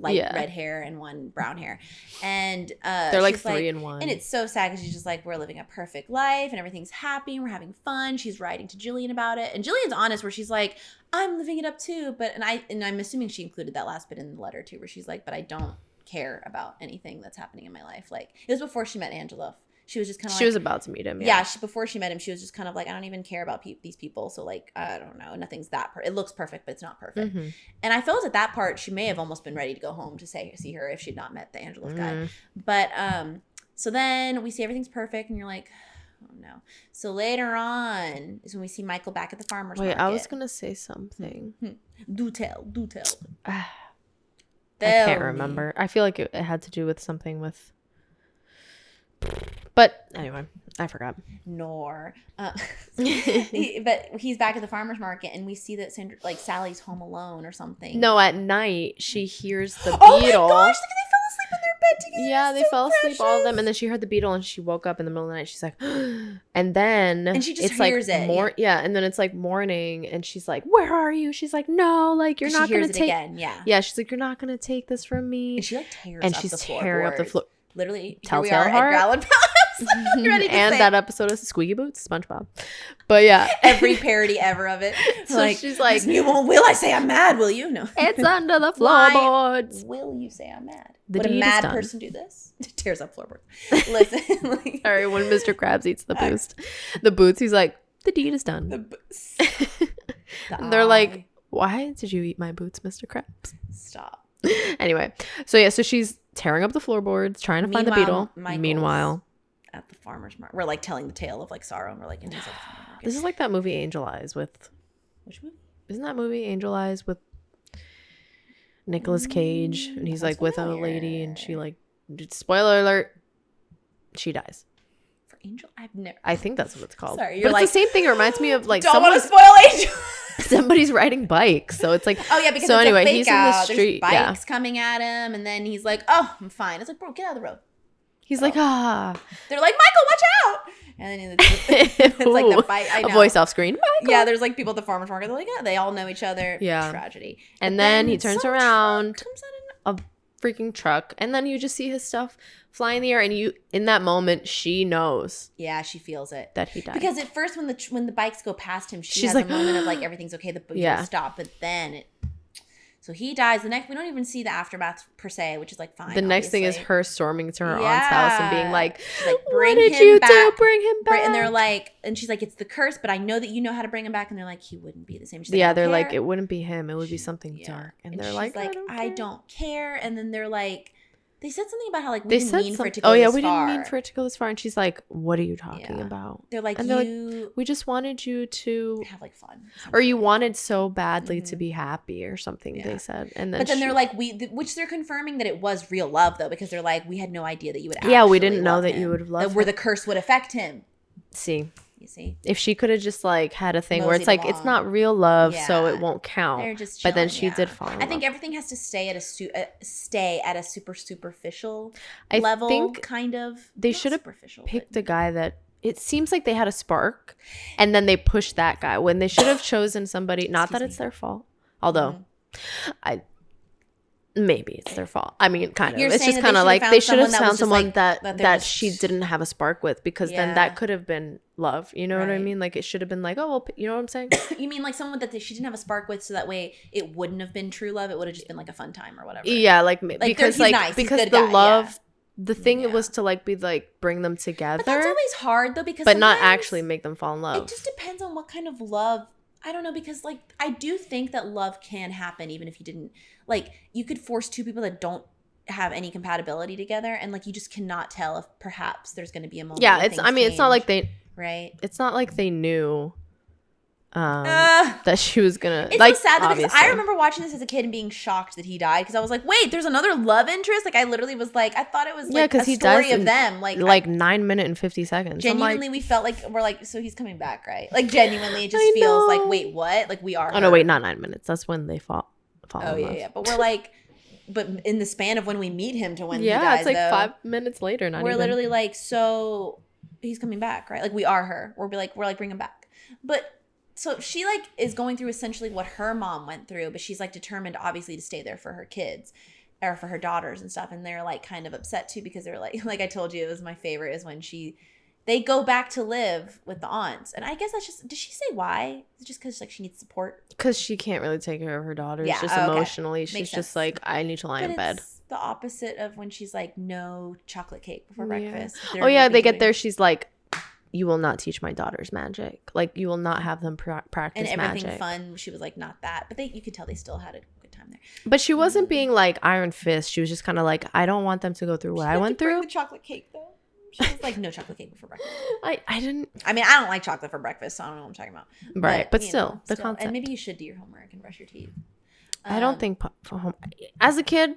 light red hair and one brown hair. And they're like 3 in 1. And it's so sad because she's just like, we're living a perfect life and everything's happy and we're having fun. She's writing to Jillian about it. And Jillian's honest where she's like, I'm living it up too. But and I'm assuming she included that last bit in the letter too, where she's like, but I don't care about anything that's happening in my life. Like it was before she met Angela. She was just kind of. She was about to meet him. Yeah. Before she met him, she was just kind of like, I don't even care about these people. So like, I don't know, nothing's that. It looks perfect, but it's not perfect. Mm-hmm. And I felt at that part, she may have almost been ready to go home to see her if she'd not met the Angela guy. But so then we see everything's perfect, and you're like, oh no. So later on is when we see Michael back at the farmer's market. Wait, I was gonna say something. Do tell. I can't remember. I feel like it had to do with something with. But anyway, I forgot. But he's back at the farmer's market, and we see that Sally's home alone or something. No, at night she hears the beetle. Oh my gosh! Look, they fell asleep in their bed together. Yeah, they fell asleep, all of them, and then she heard the beetle, and she woke up in the middle of the night. She's like, and then and she just hears it. And then it's like morning, and she's like, "Where are you?" She's like, "No, like you're not gonna take." Again. Yeah. She's like, "You're not gonna take this from me." And she like tears. And up she's the tearing up the floor. Literally, Telltale here we are Heart. at Growlin' Palace. Ready to and say. That episode of Squeaky Boots, SpongeBob. But yeah, every parody ever of it. So she's like, "You won't. Will I say I'm mad? Will you? No. It's under the floorboards. Will you say I'm mad? Would a mad person do this? Tears up floorboards. Listen. Sorry, when Mr. Krabs eats the boots, he's like, the deed is done. The boots. And they're like, why did you eat my boots, Mr. Krabs? Stop. Anyway, so she's tearing up the floorboards, trying to find the beetle. Meanwhile, at the farmer's market, we're like telling the tale of like sorrow, and we're like, this is like that movie Angel Eyes with. Which movie? Isn't that movie Angel Eyes with Nicolas Cage, and he's like with a lady, and she like, spoiler alert, she dies. For Angel, I've never. I think that's what it's called. Sorry, but it's the same thing. It reminds me of like. Don't want to spoil Angel. Somebody's riding bikes, so it's like. Oh yeah, because so it's anyway, a fake he's out. in the street. There's bikes coming at him, and then he's like, "Oh, I'm fine." It's like, bro, get out of the road. He's like, ah. They're like, Michael, watch out! And then it's like the bike. I know. A voice off screen. Michael. Yeah, there's like people at the farmer's market. They're like, yeah, they all know each other. Yeah. Tragedy. And then he turns around. Comes out in a freaking truck, and then you just see his stuff fly in the air, and in that moment she knows. Yeah, she feels it that he died. Because at first, when the bikes go past him, she's has like, a moment of like everything's okay. The boat stop, but then So he dies. The next, we don't even see the aftermath per se, which is like fine. The next thing is her storming to her aunt's house and being like, she's like, what did you do? Bring him back. And they're like, and she's like, it's the curse, but I know that you know how to bring him back. And they're like, he wouldn't be the same. She's like, yeah, they're like, it wouldn't be him. It would be something dark. And they're like, I don't care. And then they're like, they said something about how like we didn't mean for it to go this far. Oh yeah, we didn't mean for it to go this far. And she's like, what are you talking about? They're like, we just wanted you to have like fun, or you wanted so badly to be happy or something. Yeah. They said, and then but then they're like, which they're confirming that it was real love though, because they're like, we had no idea that you would. Yeah, we didn't know that you would love. Where the curse would affect him. See. You see, if she could have just like had a thing where it's like it's not real love, so it won't count. They're just but then she did fall in love. I think everything has to stay at a super superficial level. Think kind of. They should have picked a guy that it seems like they had a spark, and then they pushed that guy when they should have chosen somebody. Not that it's their fault, although maybe it's their fault. I mean, kind of. It's just kind of like they should have found someone that she didn't have a spark with, because then that could have been love. You know what I mean? Like it should have been like, oh, well, you know what I'm saying? You mean like someone that she didn't have a spark with, so that way it wouldn't have been true love. It would have just been like a fun time or whatever. Yeah, because nice. Because the love, the thing was to like be like bring them together. But that's always hard though, because but not actually make them fall in love. It just depends on what kind of love. I don't know, because like I do think that love can happen even if you didn't like. You could force two people that don't have any compatibility together, and like you just cannot tell if perhaps there's going to be a moment. Yeah, it's. I mean, it's not like they. Right. It's not like they knew. That she was gonna. It's like, so sad though, because I remember watching this as a kid and being shocked that he died, because I was like, wait, there's another love interest. Like I literally was like, I thought it was like a story of them. Like 9 minutes and 50 seconds. Genuinely, we felt like we're like, so he's coming back, right? Like genuinely, it just feels like, wait, what? Like we are. Oh no, wait, not 9 minutes. That's when they fall. Oh yeah. But we're like, but in the span of when we meet him to when he dies, it's like 5 minutes later. We're literally like, so he's coming back, right? Like we are her. We're like, bring him back. But so she like is going through essentially what her mom went through, but she's like determined obviously to stay there for her kids or for her daughters and stuff. And they're like kind of upset too, because they're like I told you, it was my favorite is when they go back to live with the aunts. And I guess that's just, did she say why? Is it just because like she needs support? Because she can't really take care of her daughters. Yeah, just emotionally. She's just like, I need to lie in bed. It's the opposite of when she's like, no chocolate cake before breakfast. Oh yeah, they get there. She's like, you will not teach my daughters magic. Like you will not have them practice magic. And everything fun. She was like, not that. But you could tell they still had a good time there. But she wasn't being like Iron Fist. She was just kind of like, I don't want them to go through what I went through. The chocolate cake though. She was like, no chocolate cake before breakfast. I didn't. I mean, I don't like chocolate for breakfast, so I don't know what I'm talking about. Right, but still, the concept. And maybe you should do your homework and brush your teeth. I don't think as a kid,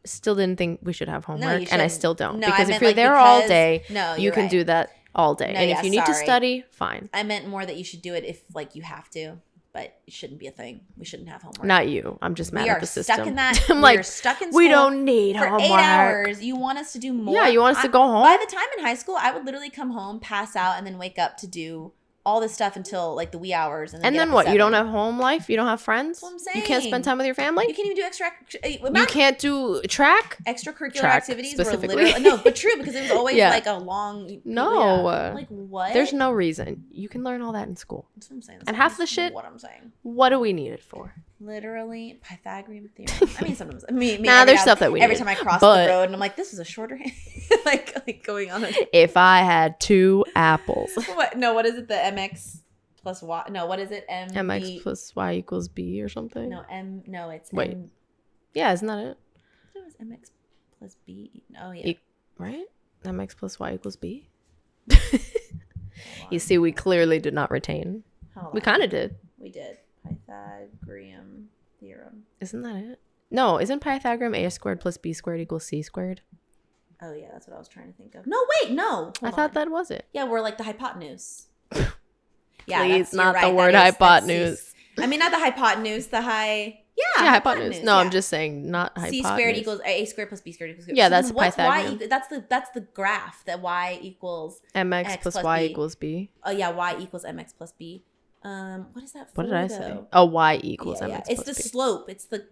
still didn't think we should have homework, and I still don't. No, because if you're there all day, you can do that all day. And if you need to study, fine. I meant more that you should do it if like you have to. But it shouldn't be a thing. We shouldn't have homework. Not you. I'm just mad at the system. We are stuck in that. I'm like, we're stuck in school we don't need homework. 8 hours. You want us to do more? Yeah, you want us to go home? By the time in high school, I would literally come home, pass out, and then wake up to do all this stuff until like the wee hours. And then what? You don't have home life? You don't have friends? That's what I'm saying. You can't spend time with your family? You can't even do you can't do track? Extracurritular activities were literally... No, but true, because it was always like a long... No. Like what? There's no reason. You can learn all that in school. That's what I'm saying. And half the shit... What I'm saying. What do we need it for? Literally Pythagorean theorem. I mean, sometimes... there's stuff that we every need. time I cross the road and I'm like, this is a shorter... like going on... If I had 2 apples. What? No, what is it? The MX... plus y. No, what is it? MX plus y equals b or something. No, no, it's wait. Yeah, isn't that it? It was MX plus b. Oh yeah. Right? MX plus y equals b. You see, we clearly did not retain. We kind of did. We did. Pythagorean theorem. Isn't that it? No, isn't Pythagorean a squared plus b squared equals c squared? Oh yeah, that's what I was trying to think of. No, wait, no. I thought that was it. Yeah, we're like the hypotenuse. Yeah, please, not the word hypotenuse. I mean, not the hypotenuse, the high... Yeah, hypotenuse. No, I'm just saying not hypotenuse. C squared equals A squared plus B squared equals... Yeah, that's Pythagorean. That's the graph that y equals... MX plus y equals B. Oh, yeah, y equals MX plus B. What is that for? What did I though? say? Oh, y equals yeah, m. yeah. It's the slope. It's the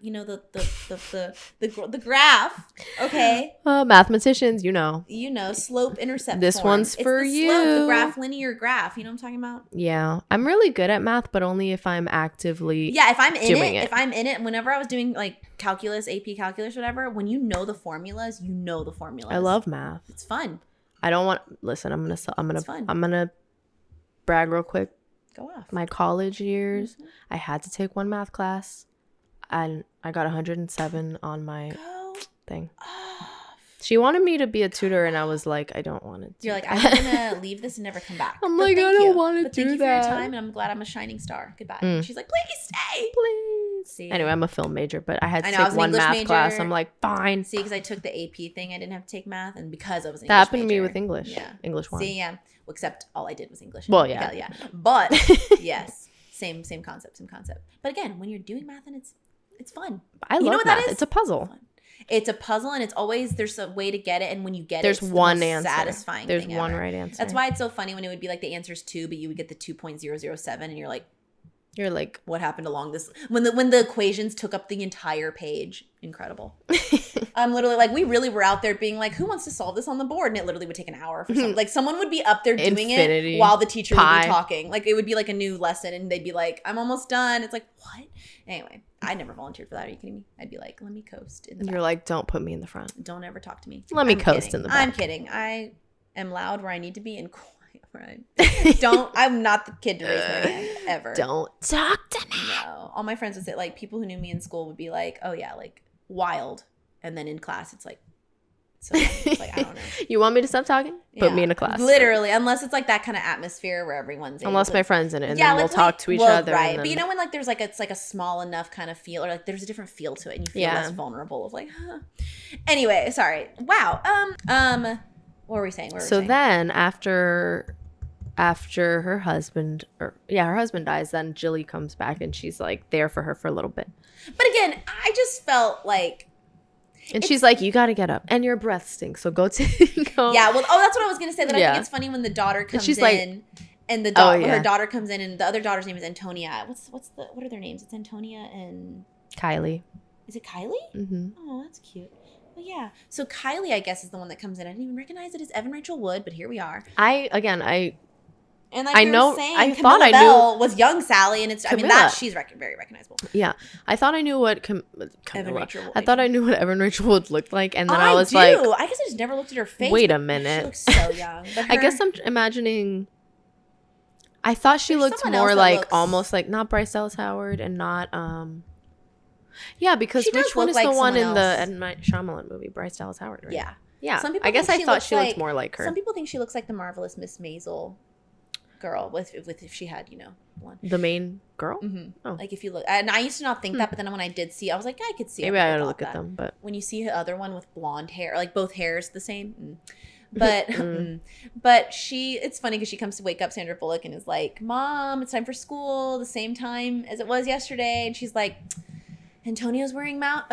the graph. Okay. Mathematicians, Slope intercept. This form. one's it's for the you. Slope, the graph, linear graph. You know what I'm talking about? Yeah, I'm really good at math, but only if I'm actively if I'm in doing it. If I'm in it, whenever I was doing like calculus, AP calculus, whatever, when you know the formulas, I love math. It's fun. I don't want. Listen, I'm gonna brag real quick. Go off. My college years, I had to take one math class, and I got 107 on my thing. She wanted me to be a tutor, and I was like, I don't want to. You're like, I'm gonna leave this and never come back. I'm like, I don't want to do that. Thank you for your time, and I'm glad I'm a shining star. Goodbye. She's like, please stay, please. See? Anyway, I'm a film major, but I had to take one math major. class. I'm like, fine. See, because I took the AP thing, I didn't have to take math, and because I was an that English happened major, to me with English. Yeah, English one. See, yeah. Well, except all I did was English. Well, yeah, yeah. But yes, same concept. But again, when you're doing math and it's fun. I love math. That is? It's a puzzle. It's a puzzle, and it's always there's a way to get it, and when you get there's it, it's one the answer. Satisfying. There's thing one ever. Right answer. That's why it's so funny when it would be like the answer's 2, but you would get the 2.007, and you're like, what happened along this when the equations took up the entire page? Incredible. I'm literally like, we really were out there being like, who wants to solve this on the board? And it literally would take an hour for something. Like someone would be up there doing it while the teacher would be talking. Like it would be like a new lesson, and they'd be like, I'm almost done. It's like, what? Anyway, I never volunteered for that. Are you kidding me? I'd be like, let me coast in the back. You're like, don't put me in the front. Don't ever talk to me. Let me coast in the back. I'm kidding. I am loud where I need to be and quiet where I'm not the kid to raise my hand ever. Don't talk to me. No. All my friends would say, like, people who knew me in school would be like, oh yeah, like wild. And then in class, it's like, it's like, I don't know. You want me to stop talking? Put me in a class. Literally, unless it's like that kind of atmosphere where everyone's unless my friend's in it, and then we'll talk to each other. Right. Then... But you know when like there's like it's like a small enough kind of feel, or like there's a different feel to it, and you feel less vulnerable of like, huh. Anyway, sorry. Wow. What were we saying? Then after her husband dies, then Jilly comes back, and she's like there for her for a little bit. But again, I just felt like. And she's like, you got to get up. And your breath stinks. So go. Yeah. Well, that's what I was going to say. That I think it's funny when the daughter comes in. And her daughter comes in, and the other daughter's name is Antonia. What are their names? It's Antonia and... Kylie. Is it Kylie? Mm-hmm. Oh, that's cute. Well, yeah. So Kylie, I guess, is the one that comes in. I didn't even recognize it as Evan Rachel Wood, but here we are. And like I you know, were saying, I Camilla thought I Bell knew was young Sally, and she's very recognizable. Yeah, I thought I knew what Evan Rachel Wood. I thought I knew what Evan Rachel Wood looked like, and then I was like, I guess I just never looked at her face. Wait a minute, she looks so young. But I guess I'm imagining. I thought she looked more like almost like not Bryce Dallas Howard and not Yeah, because which one is the one in the M. Night Shyamalan movie? Bryce Dallas Howard, right? Yeah. Some people I guess I thought she looked more like her. Some people think she looks like the marvelous Miss Maisel girl with if she had blonde. The main girl. Mm-hmm. Oh. Like if you look, and I used to not think that, but then when I did see, I was like, I could see. Maybe I gotta look at them, but when you see the other one with blonde hair, like both hairs the same. But but it's funny because she comes to wake up Sandra Bullock and is like, Mom, it's time for school, the same time as it was yesterday, and she's like, Antonia is wearing mouse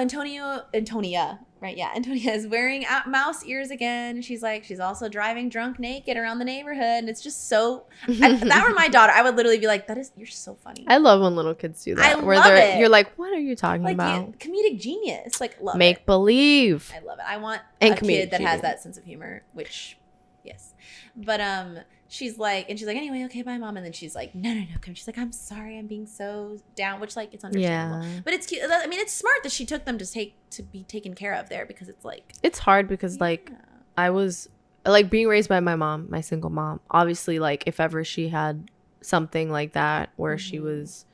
ears again. She's like, she's also driving drunk naked around the neighborhood, and it's just so. If that were my daughter, I would literally be like, you're so funny. I love when little kids do that. I love it. You're like, what are you talking about? Comedic genius, love Make it. believe. I love it. I want a kid that has that sense of humor, which, yes, but she's like, anyway, okay, bye, Mom. And then she's like, no, come. She's like, I'm sorry, I'm being so down, which like it's understandable. Yeah. But it's cute. I mean, it's smart that she took them to be taken care of there, because it's like it's hard because like I was like being raised by my mom, my single mom. Obviously, like if ever she had something like that where she was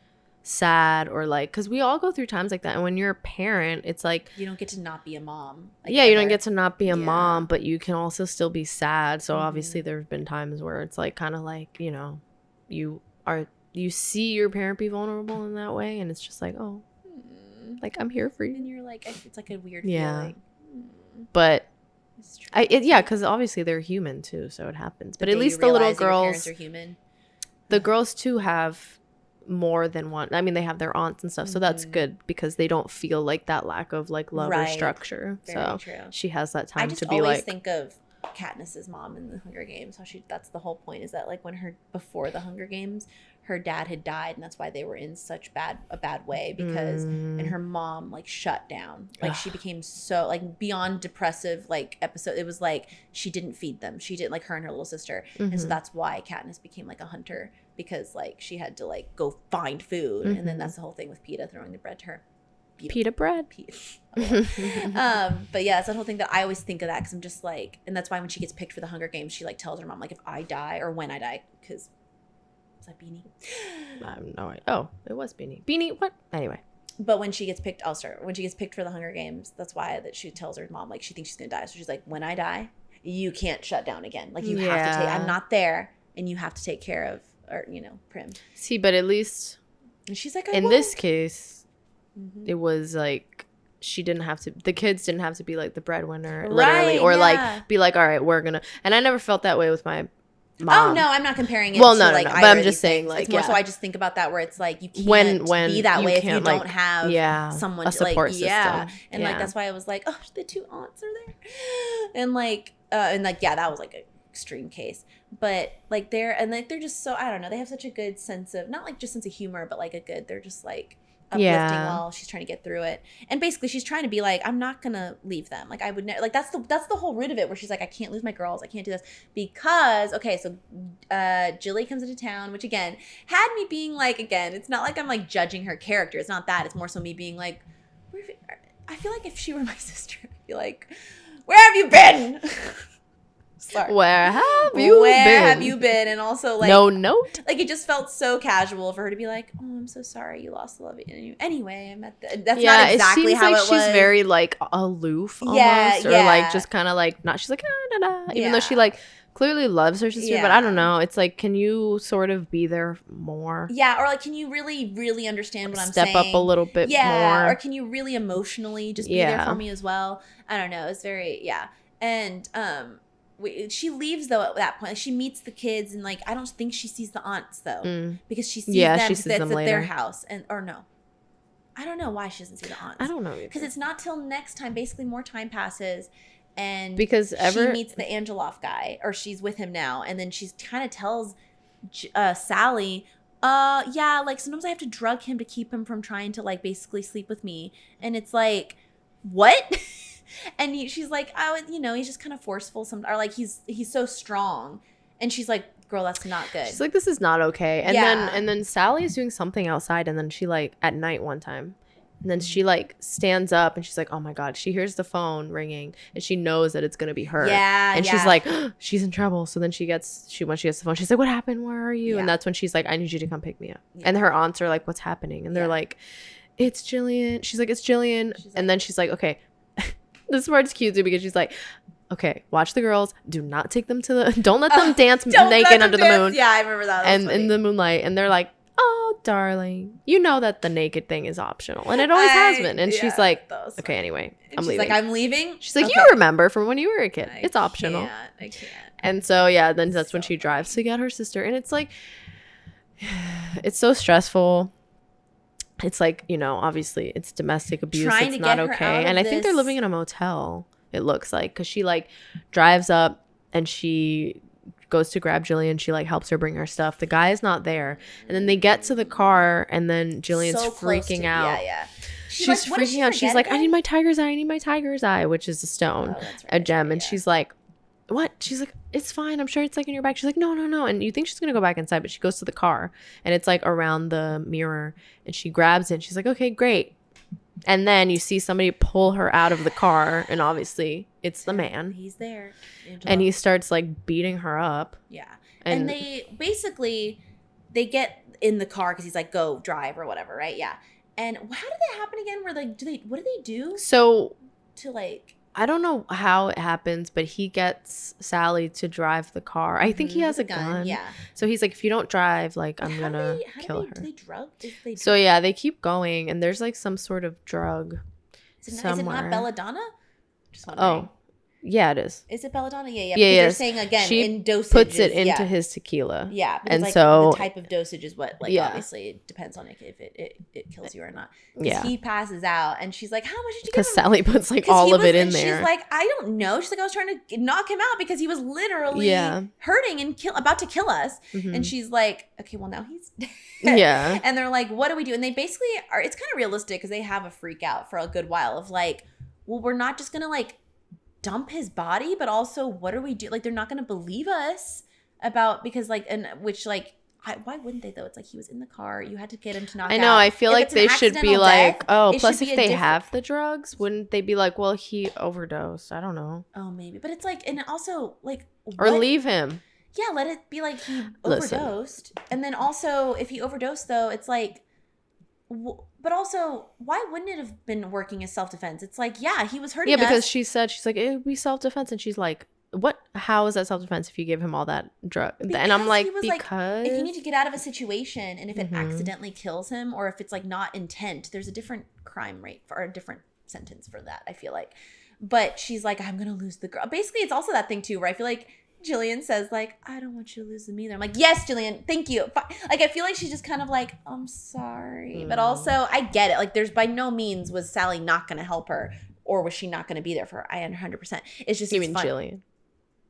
sad or like, because we all go through times like that, and when you're a parent, it's like you don't get to not be a mom. You don't get to not be a mom, but you can also still be sad. So obviously there have been times where it's like kind of like you see your parent be vulnerable in that way, and it's just like, oh, like I'm here for you, and you're like, it's like a weird feeling. But because obviously they're human too, so it happens. But at least the little girls, parents are human. The girls too have more than one. I mean, they have their aunts and stuff, so that's good because they don't feel like that lack of like love or structure. Very true. She has that time to be like. I just always think of Katniss's mom in the Hunger Games. That's the whole point, is that like before the Hunger Games, her dad had died, and that's why they were in such a bad way, because and her mom like shut down. Like she became so like beyond depressive like episode. It was like she didn't feed them. She didn't, like her and her little sister. And so that's why Katniss became like a hunter, because like she had to like go find food. And then that's the whole thing with Peeta throwing the bread to her. Pita bread. But yeah, that's that whole thing that I always think of that, because I'm just like, and that's why when she gets picked for the Hunger Games, she like tells her mom like, if I die, or when I die, because was that Beanie? I have no idea. Oh, it was Beanie. Beanie, what? Anyway. But when she gets picked, when she gets picked for the Hunger Games, that's why that she tells her mom like she thinks she's gonna die. So she's like, when I die, you can't shut down again. Like you have to take. I'm not there, and you have to take care of, or Prim. See, but at least, and she's like, in this case. It was like the kids didn't have to be like the breadwinner, literally, or like be like, all right, we're gonna. And I never felt that way with my mom. Oh no, I'm not comparing it. Well, to, no, like, no, but I'm just saying, like, it's more so I just think about that where it's like you can't be that way if you don't have someone a support system. And like that's why I was like, oh, the two aunts are there, and like that was like an extreme case, but like they're just so, I don't know, they have such a good sense of, not like just sense of humor, but like they're just like uplifting while she's trying to get through it. And basically she's trying to be like, I'm not gonna leave them, like I would never, like that's the whole root of it, where she's like, I can't lose my girls, I can't do this, because so Jilly comes into town, which again had me being like, again, it's not like I'm like judging her character, it's not that, it's more so me being like, I feel like if she were my sister, I'd be like, where have you been? Sorry. Where have you been? And also like, no note. Like it just felt so casual for her to be like, oh, I'm so sorry you lost the love. Anyway, I'm at that's not exactly how it was. She's very like aloof almost, or like just kind of like not. She's like even though she like clearly loves her sister, but I don't know. It's like, can you sort of be there more? Yeah, or like, can you really, really understand what I'm saying? Step up a little bit more. Or can you really emotionally just be there for me as well? I don't know. It's very and she leaves though at that point. Like, she meets the kids, and like I don't think she sees the aunts though, because she sees them. She sees them later at their house, or no, I don't know why she doesn't see the aunts. I don't know, because it's not till next time. Basically, more time passes, and because she meets the Angeloff guy, or she's with him now, and then she kind of tells Sally, like sometimes I have to drug him to keep him from trying to like basically sleep with me, and it's like, what? And she's like, he's just kind of forceful, or like he's so strong, and she's like, girl, that's not good. She's like, this is not okay. And then Sally is doing something outside, and then she like at night one time, and then she like stands up, and she's like, oh my god, she hears the phone ringing, and she knows that it's gonna be her. And she's like, she's in trouble. So then once she gets the phone, she's like, what happened? Where are you? And that's when she's like, I need you to come pick me up. And her aunts are like, what's happening? And they're like, it's Jillian. She's like, it's Jillian. And then she's like, okay. This part's cute too, because she's like, okay, watch the girls. Do not take them don't let them dance naked under the moon. Yeah, I remember that. And in the moonlight. And they're like, oh, darling, you know that the naked thing is optional. And it always has been. And she's like, okay, anyway, I'm leaving. She's like, I'm leaving? She's like, you remember from when you were a kid. It's optional. I can't. And so, then that's when she drives to get her sister. And it's like, it's so stressful. It's like, obviously it's domestic abuse. It's not okay. And I think they're living in a motel, it looks like, because she like drives up and she goes to grab Jillian. She like helps her bring her stuff. The guy is not there. And then they get to the car, and then Jillian's freaking out. She's freaking out. She's like, I need my tiger's eye, which is a stone, a gem. And she's like, what? She's like, it's fine, I'm sure it's like in your bag. She's like, no. And you think she's gonna go back inside, but she goes to the car, and it's like around the mirror, and she grabs it, and she's like, okay, great. And then you see somebody pull her out of the car, and obviously it's the man. He's there, Angela. And he starts like beating her up. And they basically get in the car because he's like, go drive or whatever, right? And how did that happen again? Where like, what do they do? So to like, I don't know how it happens, but he gets Sally to drive the car. I think he has a gun. So he's like, if you don't drive, like, I'm going to kill her. Do they drug? So yeah, they keep going, and there's like some sort of drug somewhere. Is it not belladonna? Oh, Yeah, it is. Is it belladonna? Yeah. Yeah, They're saying again she in dosages. Puts it into his tequila. Yeah, because, and like, so the type of dosage is what, like, obviously it depends on if it kills you or not. Because he passes out, and she's like, "How much did you give him?" Because Sally puts like all of it in there. She's like, "I don't know." She's like, "I was trying to knock him out because he was literally hurting and about to kill us." And she's like, "Okay, well now he's dead." Yeah. And they're like, "What do we do?" And they basically are. It's kind of realistic because they have a freak out for a good while of like, well, we're not just gonna like dump his body, but also what do we do? Like, they're not gonna believe us about, because like, and which like, why wouldn't they though? It's like he was in the car, you had to get him to knock out. I know. I feel like they should be like, plus if they have the drugs, wouldn't they be like, well, he overdosed? I don't know. Oh, maybe. But it's like, and also like, or leave him. Yeah, let it be like he overdosed. And then also if he overdosed though, it's like, but also, why wouldn't it have been working as self-defense? It's like, yeah, he was hurting us. Yeah, because she's like, it would be self-defense. And she's like, what? How is that self-defense if you give him all that drug? Because and I'm like, because if you need to get out of a situation, and if it accidentally kills him, or if it's like not intent, there's a different crime rate or a different sentence for that, I feel like. But she's like, I'm going to lose the girl. Basically, it's also that thing too, where I feel like Jillian says like, I don't want you to lose them either. I'm like, yes, Jillian, thank you. Like, I feel like she's just kind of like, I'm sorry. But also I get it. Like, there's by no means was Sally not going to help her, or was she not going to be there for her. I 100%. It's just, you mean Jillian?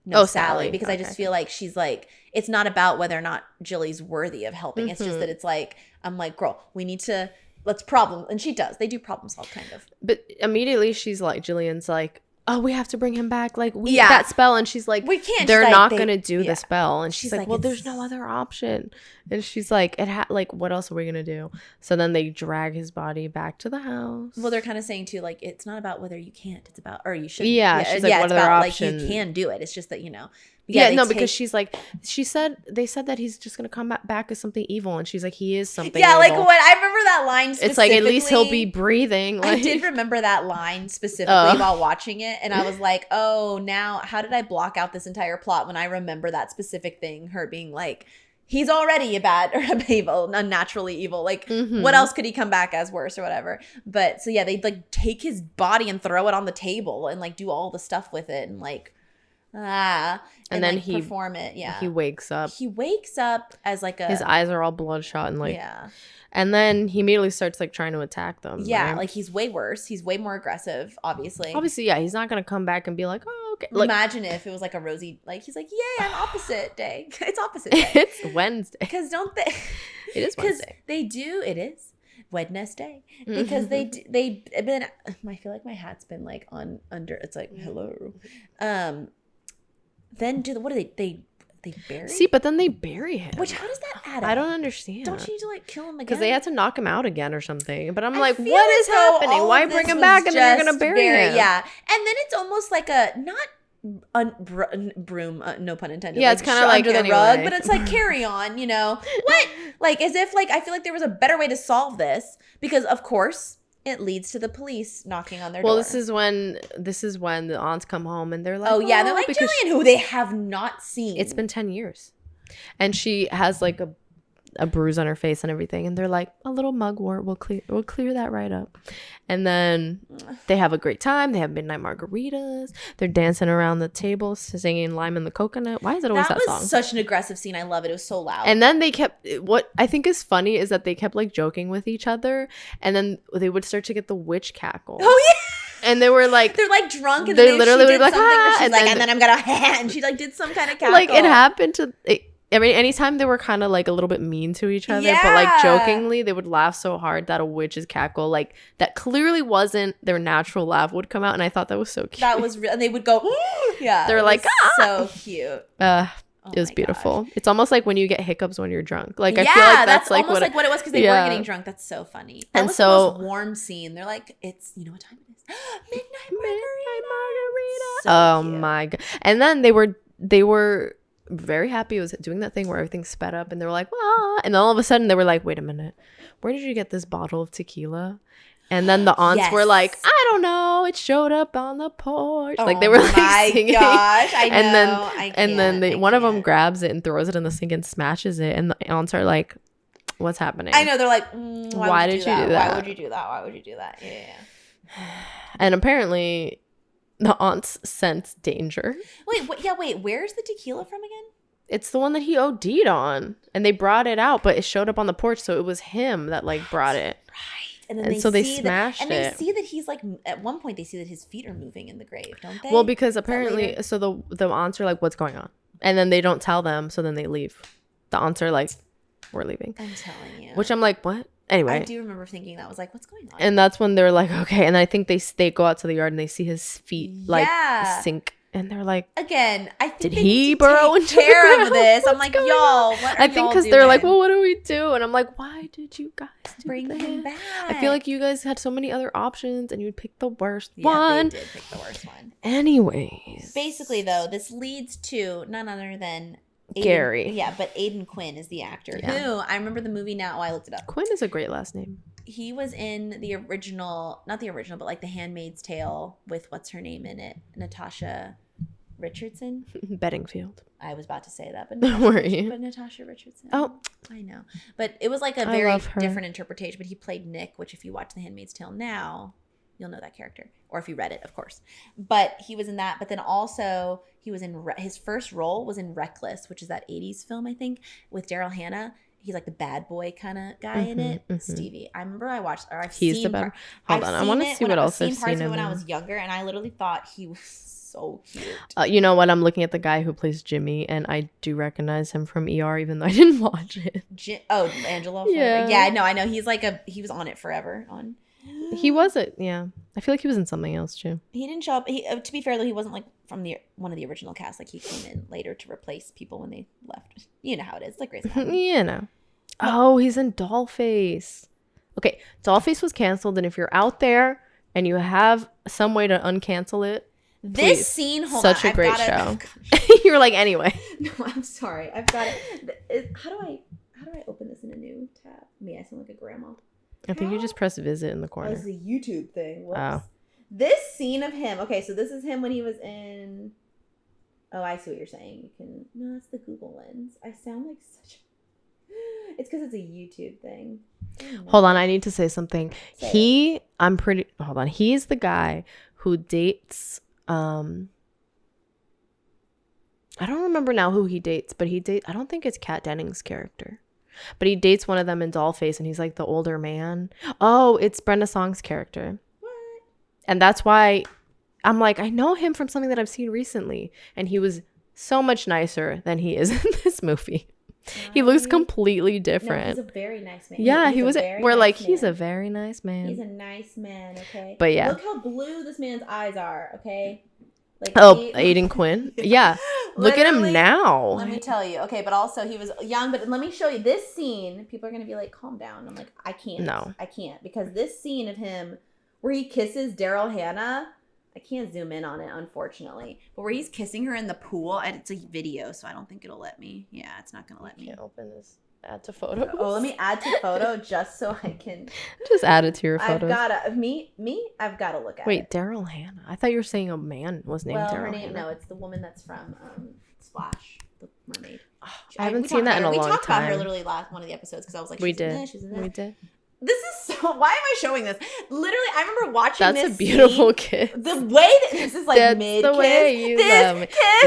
No, Sally. Because I just feel like she's like, it's not about whether or not Jilly's worthy of helping. It's just that it's like, I'm like, girl, we need to, let's problem. And she does. They do problem solve kind of. But immediately she's like, Jillian's like, oh, we have to bring him back. Like, that spell. And she's like, we can't. They're not going to do the spell. And she's like, well, there's no other option. And she's like, like, what else are we going to do? So then they drag his body back to the house. Well, they're kind of saying too, like, it's not about whether you can't. It's about, or you shouldn't. Yeah. She's like, what other option? Like, you can do it. It's just that, you know. Yeah, no, because she's like, they said that he's just going to come back as something evil. And she's like, he is something evil. Like, what I remember that line specifically. It's like, at least he'll be breathing. Like, I did remember that line specifically while watching it. And I was like, oh, now how did I block out this entire plot when I remember that specific thing? Her being like, he's already a bad or a evil, unnaturally evil. Like, what else could he come back as worse or whatever? But so, yeah, they'd like take his body and throw it on the table and like do all the stuff with it and like, and then like, he perform it. Yeah, he wakes up as like his eyes are all bloodshot and like, and then he immediately starts like trying to attack them. Right? Like, he's way worse, he's way more aggressive, obviously, yeah, he's not gonna come back and be like, oh, okay. Like, imagine if it was like a rosy, like, he's like, yay, I'm opposite day. It's opposite day. It's Wednesday, because don't they it is Wednesday. They do, it is Wednesday, because they been, I feel like my hat's been like on under, it's like, hello. Then what do they bury? See, but then they bury him. Which, how does that add up? I don't understand. Don't you need to like kill him again? Because they had to knock him out again or something. But I'm like, what is happening? Why bring him back and then you're gonna bury him? Yeah, and then it's almost like a broom, no pun intended. Yeah, like, it's kind of like under the rug, but it's like, carry on, you know what? Like, as if like, I feel like there was a better way to solve this, because of course it leads to the police knocking on their door. Well, this is when the aunts come home and they're like, oh yeah, they're like, Jillian, who they have not seen. It's been 10 years, and she has like a bruise on her face and everything, and they're like, a little mugwort will clear that right up. And then they have a great time. They have midnight margaritas. They're dancing around the table, singing Lime in the Coconut. Why is it always that song? That was such an aggressive scene. I love it. It was so loud. And then what I think is funny is that they kept like joking with each other, and then they would start to get the witch cackle. Oh yeah. And they were like, they're like drunk, and they literally would be like, and then I'm gonna, and she like did some kind of cackle. Like, it happened to. I mean, anytime they were kind of like a little bit mean to each other, but like jokingly, they would laugh so hard that a witch's cackle, like that clearly wasn't their natural laugh, would come out, and I thought that was so cute. That was real, and they would go, yeah. They're like, so cute. It was beautiful. Gosh. It's almost like when you get hiccups when you're drunk. Like, I feel like that's like almost like what it was, because they were getting drunk. That's so funny. That was the most warm scene. They're like, it's, you know what time it is? Midnight margarita. Oh my god! And then they were very happy. It was doing that thing where everything sped up, and they were like, ah. And then all of a sudden they were like, wait a minute, where did you get this bottle of tequila? And then the aunts were like, I don't know, it showed up on the porch. Like, they were like singing. Gosh, I know. And then one of them grabs it and throws it in the sink and smashes it, and the aunts are like, what's happening? I know, they're like, why did you do that? Why would you do that? Yeah. And apparently the aunts sense danger. Wait, where's the tequila from again? It's the one that he OD'd on, and they brought it out, but it showed up on the porch, so it was him that like brought it. Right. And so they smashed it. And they see that he's like, at one point they see that his feet are moving in the grave, don't they? Well, because apparently, so the aunts are like, what's going on? And then they don't tell them, so then they leave. The aunts are like, we're leaving. I'm telling you. Which I'm like, what? Anyway. I do remember thinking that. I was like, what's going on? And that's when they're like, okay. And I think they go out to the yard and they see his feet like sink. And they're like, again, I think did he burrow into care of this? I'm like, y'all, what are I think because they're like, well, what do we do? And I'm like, why did you guys bring him back? I feel like you guys had so many other options and you'd pick the worst one. They did pick the worst one. Anyways. Basically, though, this leads to none other than Aiden, Gary. Yeah, but Aiden Quinn is the actor who, I remember the movie now. Oh, I looked it up. Quinn is a great last name. He was in the original, not the original, but like The Handmaid's Tale with what's her name in it? Natasha Richardson? Bedingfield. I was about to say that, but Natasha Richardson. Oh, I know. But it was like a very different interpretation. But he played Nick, which if you watch The Handmaid's Tale now, you'll know that character. Or if you read it, of course. But he was in that. But then also he was in his first role was in Reckless, which is that 80s film, I think, with Daryl Hannah. He's like the bad boy kind of guy in it. Stevie. I remember I watched, or I've He's seen. the bad. Hold on, I want to see what else I've seen him when I was younger, and I literally thought he was so cute. You know what? I'm looking at the guy who plays Jimmy, and I do recognize him from ER, even though I didn't watch it. Angelo. Yeah, no, I know. He's like he was on it forever. He was it. Yeah, I feel like he was in something else too. He didn't show up. To be fair though, he wasn't like from one of the original cast. Like he came in later to replace people when they left. You know how it is. Like Grey's Anatomy. You know. Oh, he's in Dollface. Okay, Dollface was canceled, and if you're out there and you have some way to uncancel it, this scene, such a great show. You're like, anyway. No, I'm sorry. I've got it. How do I open this in a new tab? I sound like a grandma. I think you just press visit in the corner. It's a YouTube thing. Whoops. Oh. This scene of him. Okay, so this is him when he was in. Oh, I see what you're saying. No, that's the Google Lens. I sound like such. It's because it's a YouTube thing. Hold on, I need to say something. He's the guy who dates. I don't remember now who he dates, but I don't think it's Kat Dennings' character. But he dates one of them in Dollface, and he's like the older man. Oh, it's Brenda Song's character. What? And that's why I'm like, I know him from something that I've seen recently. And he was so much nicer than he is in this movie. He looks completely different. No, he's a very nice man. Yeah, we're like, man. He's a very nice man. He's a nice man, okay? But yeah. Look how blue this man's eyes are, okay? Like, Aiden Quinn? Yeah. Look at him now. Let me tell you. Okay, but also he was young. But let me show you this scene. People are going to be like, calm down. I'm like, I can't. No. I can't. Because this scene of him where he kisses Daryl Hannah, I can't zoom in on it, unfortunately. But where he's kissing her in the pool, and it's a video, so I don't think it'll let me. Yeah, it's not going to let me. Can't open this. Add to photo. Oh, let me add to photo just so I can. Just add it to your photos. I've got to look at it. Wait, Daryl Hannah. I thought you were saying a man was named Daryl Hannah. No, it's the woman that's from Splash, the mermaid. I haven't seen that in a long time. We talked about her literally last one of the episodes because I was like, we did. We did. This is so. Why am I showing this? Literally, I remember watching this. That's a beautiful kiss. The way that this is like mid kiss. The way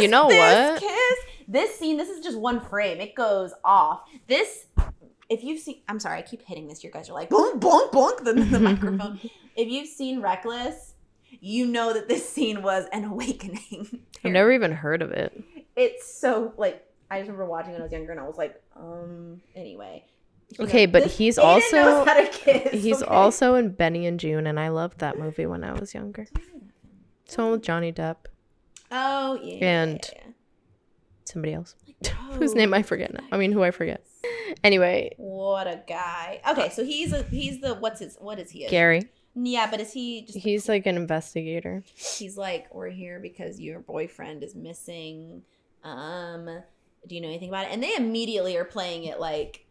you know what? Kiss. This scene. This is just one frame. It goes off. This. If you've seen, I'm sorry, I keep hitting this. You guys are like, bonk, bonk, bonk, the microphone. If you've seen Reckless, you know that this scene was an awakening. I've never even heard of it. It's so, like, I just remember watching when I was younger, and I was like, anyway. Okay, but he's also knows how to kiss, he's also in Benny and June, and I loved that movie when I was younger. So with Johnny Depp. Oh, yeah. And somebody else. Whose name I forget now. I mean, who I forget. Anyway. What a guy. Okay, so he's the what is he? Gary. Yeah, but is he just He's like an investigator. He's like, we're here because your boyfriend is missing. Do you know anything about it? And they immediately are playing it like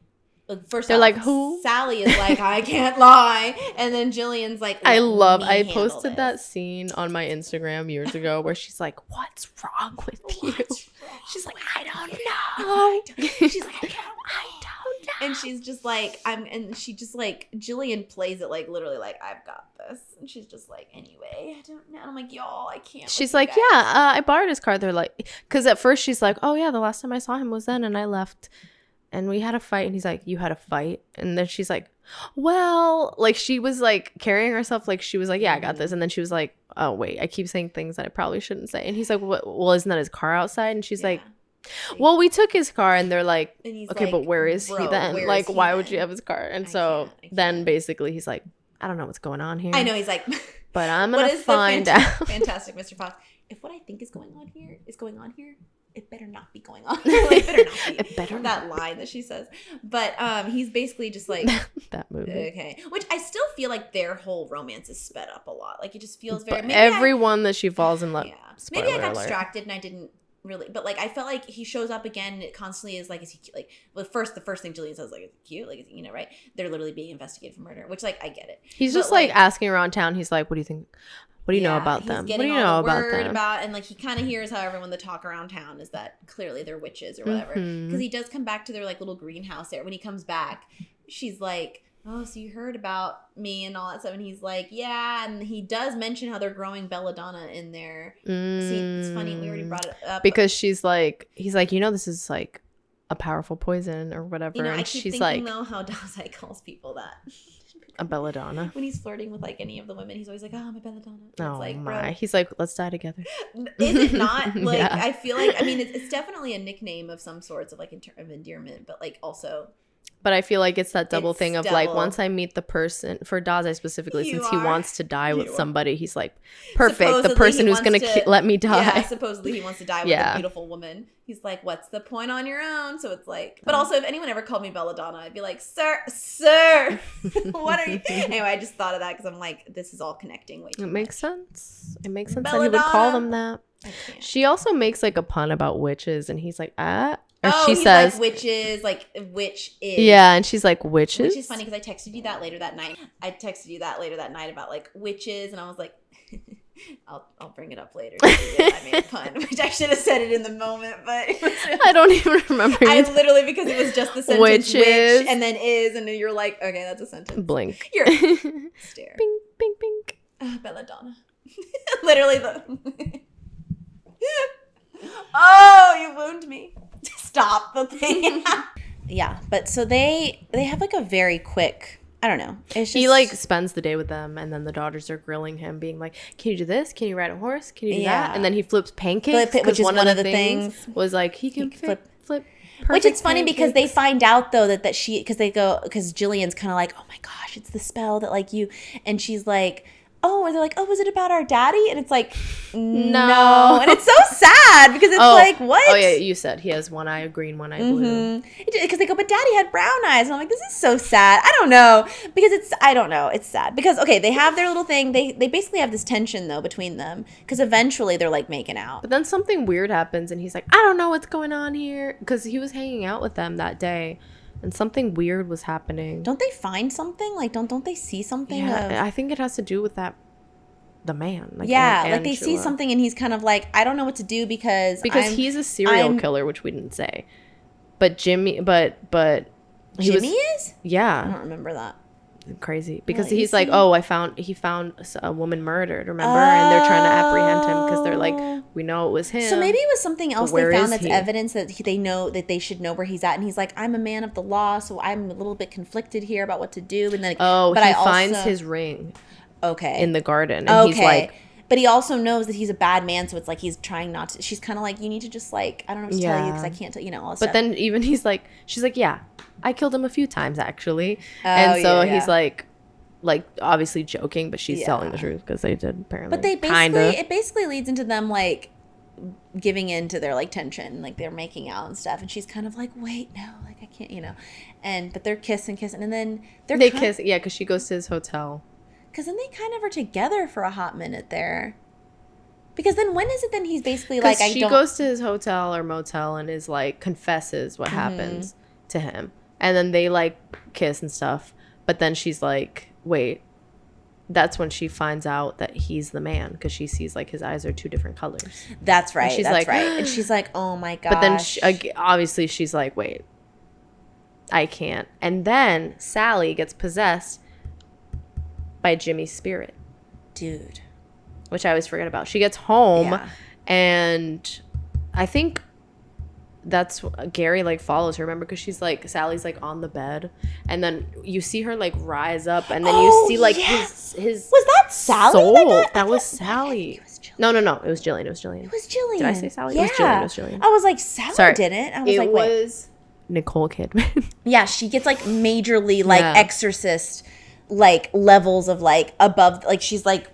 first they're like, who? Sally is like, I can't lie. And then Jillian's like, I posted that scene on my Instagram years ago where she's like, what's wrong with you? She's like, I don't know. She's like, I don't know. And she's just like, and she just like, Jillian plays it like literally like, I've got this. And she's just like, anyway, I don't know. And I'm like, y'all, I can't. She's like, yeah, I borrowed his car. They're like, because at first she's like, oh yeah, the last time I saw him was then, and I left, and we had a fight. And he's like, you had a fight? And then she's like, well, like she was like carrying herself like she was like, yeah, I got this. And then she was like, oh wait, I keep saying things that I probably shouldn't say. And he's like, well, isn't that his car outside? And she's like, well, we took his car. And they're like, okay, like, but where is he then? Like, why would you have his car? And so then basically he's like, I don't know what's going on here. I know, he's like, but I'm gonna find out. Fantastic, Mr. Fox. If what I think is going on here, it better not be going on. Like, it better not be. It better that not. Line that she says. But he's basically just like that movie. Okay, which I still feel like their whole romance is sped up a lot. Like it just feels very. Everyone that she falls in love. Yeah. Maybe I got distracted and I didn't really, but like I felt like he shows up again and it constantly is like, is he cute? Like, well, the first thing Jillian says, like, is he cute? Like, is he, you know, right? They're literally being investigated for murder, which like I get it. He's just like asking around town. He's like, what do you think? What do you know about them? What do you know about them? And like he kind of hears how everyone the talk around town is that clearly they're witches or whatever. Because he does come back to their like little greenhouse there. When he comes back, she's like, oh, so you heard about me and all that stuff. And he's like, yeah. And he does mention how they're growing belladonna in there. See, it's funny. We already brought it up. Because he's like, you know, this is like a powerful poison or whatever. You know, and I keep she's thinking, like, though, how Dazai calls people that. A belladonna. When he's flirting with like any of the women, he's always like, oh, my belladonna. Oh, like, my. Bro. He's like, let's die together. Is it not? Like, yeah. I feel like, I mean, it's definitely a nickname of some sorts of like of endearment, but like also. But I feel like it's that double thing of like, once I meet the person, for Dazai specifically, since he wants to die with somebody, he's like, perfect. Supposedly the person who's going to let me die. Yeah, supposedly he wants to die with a beautiful woman. He's like, what's the point on your own? So it's like, but also if anyone ever called me belladonna, I'd be like, sir, what are you? Anyway, I just thought of that because I'm like, this is all connecting way too much. Makes sense. It makes sense that he would call them that. She also makes like a pun about witches, and he's like, ah. Or she says, like, witches, like, witch is. Yeah, and she's like, witches? Which is funny because I texted you that later that night. About, like, witches, and I was like, I'll bring it up later. I made a pun, which I should have said it in the moment, but. I don't even remember. I literally, because it was just the sentence, witches. Witch, and then is, and then you're like, okay, that's a sentence. Blink. You're stare. Bing, bing, bing. Belladonna. Literally the. Oh, you wound me. Stop the thing. Yeah, but so they have like a very quick, I don't know. It's just, he like spends the day with them, and then the daughters are grilling him, being like, can you do this? Can you ride a horse? Can you do that? And then he flips pancakes, which is one of the things was like he can flip which it's funny pancakes. Because they find out though that she, because Jillian's kind of like, oh my gosh, it's the spell that like you, and she's like, oh, and they're like, oh, was it about our daddy? And it's like, no. And it's so sad because it's like, what? Oh, yeah, you said he has one eye green, one eye blue. Because they go, but daddy had brown eyes. And I'm like, this is so sad. I don't know. Because I don't know. It's sad. Because, okay, they have their little thing. They basically have this tension, though, between them. Because eventually they're, like, making out. But then something weird happens, and he's like, I don't know what's going on here. Because he was hanging out with them that day. And something weird was happening. Don't they find something? Like, don't they see something? Yeah, I think it has to do with the man. Like, yeah, like they see something and he's kind of like, I don't know what to do because he's a serial killer, which we didn't say. But Jimmy, but Jimmy is? Yeah. I don't remember that. Crazy. Because he's like, oh, he found a woman murdered, remember? And they're trying to apprehend him because they're like, we know it was him. So maybe it was something else they found that's evidence that they know that they should know where he's at. And he's like, I'm a man of the law, so I'm a little bit conflicted here about what to do. And then, he finds his ring. Okay. In the garden. And he's like, but he also knows that he's a bad man, so it's like he's trying not to. She's kind of like, you need to just like, I don't know what to tell you because I can't tell, all this stuff. But then even she's like, yeah, I killed him a few times actually. And so he's like obviously joking, but she's telling the truth because they did apparently. But it basically leads into them like giving in to their like tension, like they're making out and stuff, and she's kind of like, wait, no, like I can't, but they're kissing, and then they kiss, because she goes to his hotel. Because then they kind of are together for a hot minute there. Because then when is it then he's basically like, she goes to his hotel or motel and is like, confesses what happens to him. And then they like kiss and stuff. But then she's like, wait. That's when she finds out that he's the man. Because she sees like his eyes are two different colors. That's right. And she's like, oh my gosh. But then obviously she's like, wait. I can't. And then Sally gets possessed by Jimmy's spirit. Dude. Which I always forget about. She gets home and I think that's Gary like follows her, remember, because she's like, Sally's like on the bed and then you see her like rise up and then you see like his was that Sally soul. That was Sally. No, it was Jillian. It was Jillian. Did I say Sally? Yeah. It was Jillian. I was like, Sally didn't. I was like, wait. It was Nicole Kidman. Yeah, she gets like majorly like exorcist like levels of like above, like she's like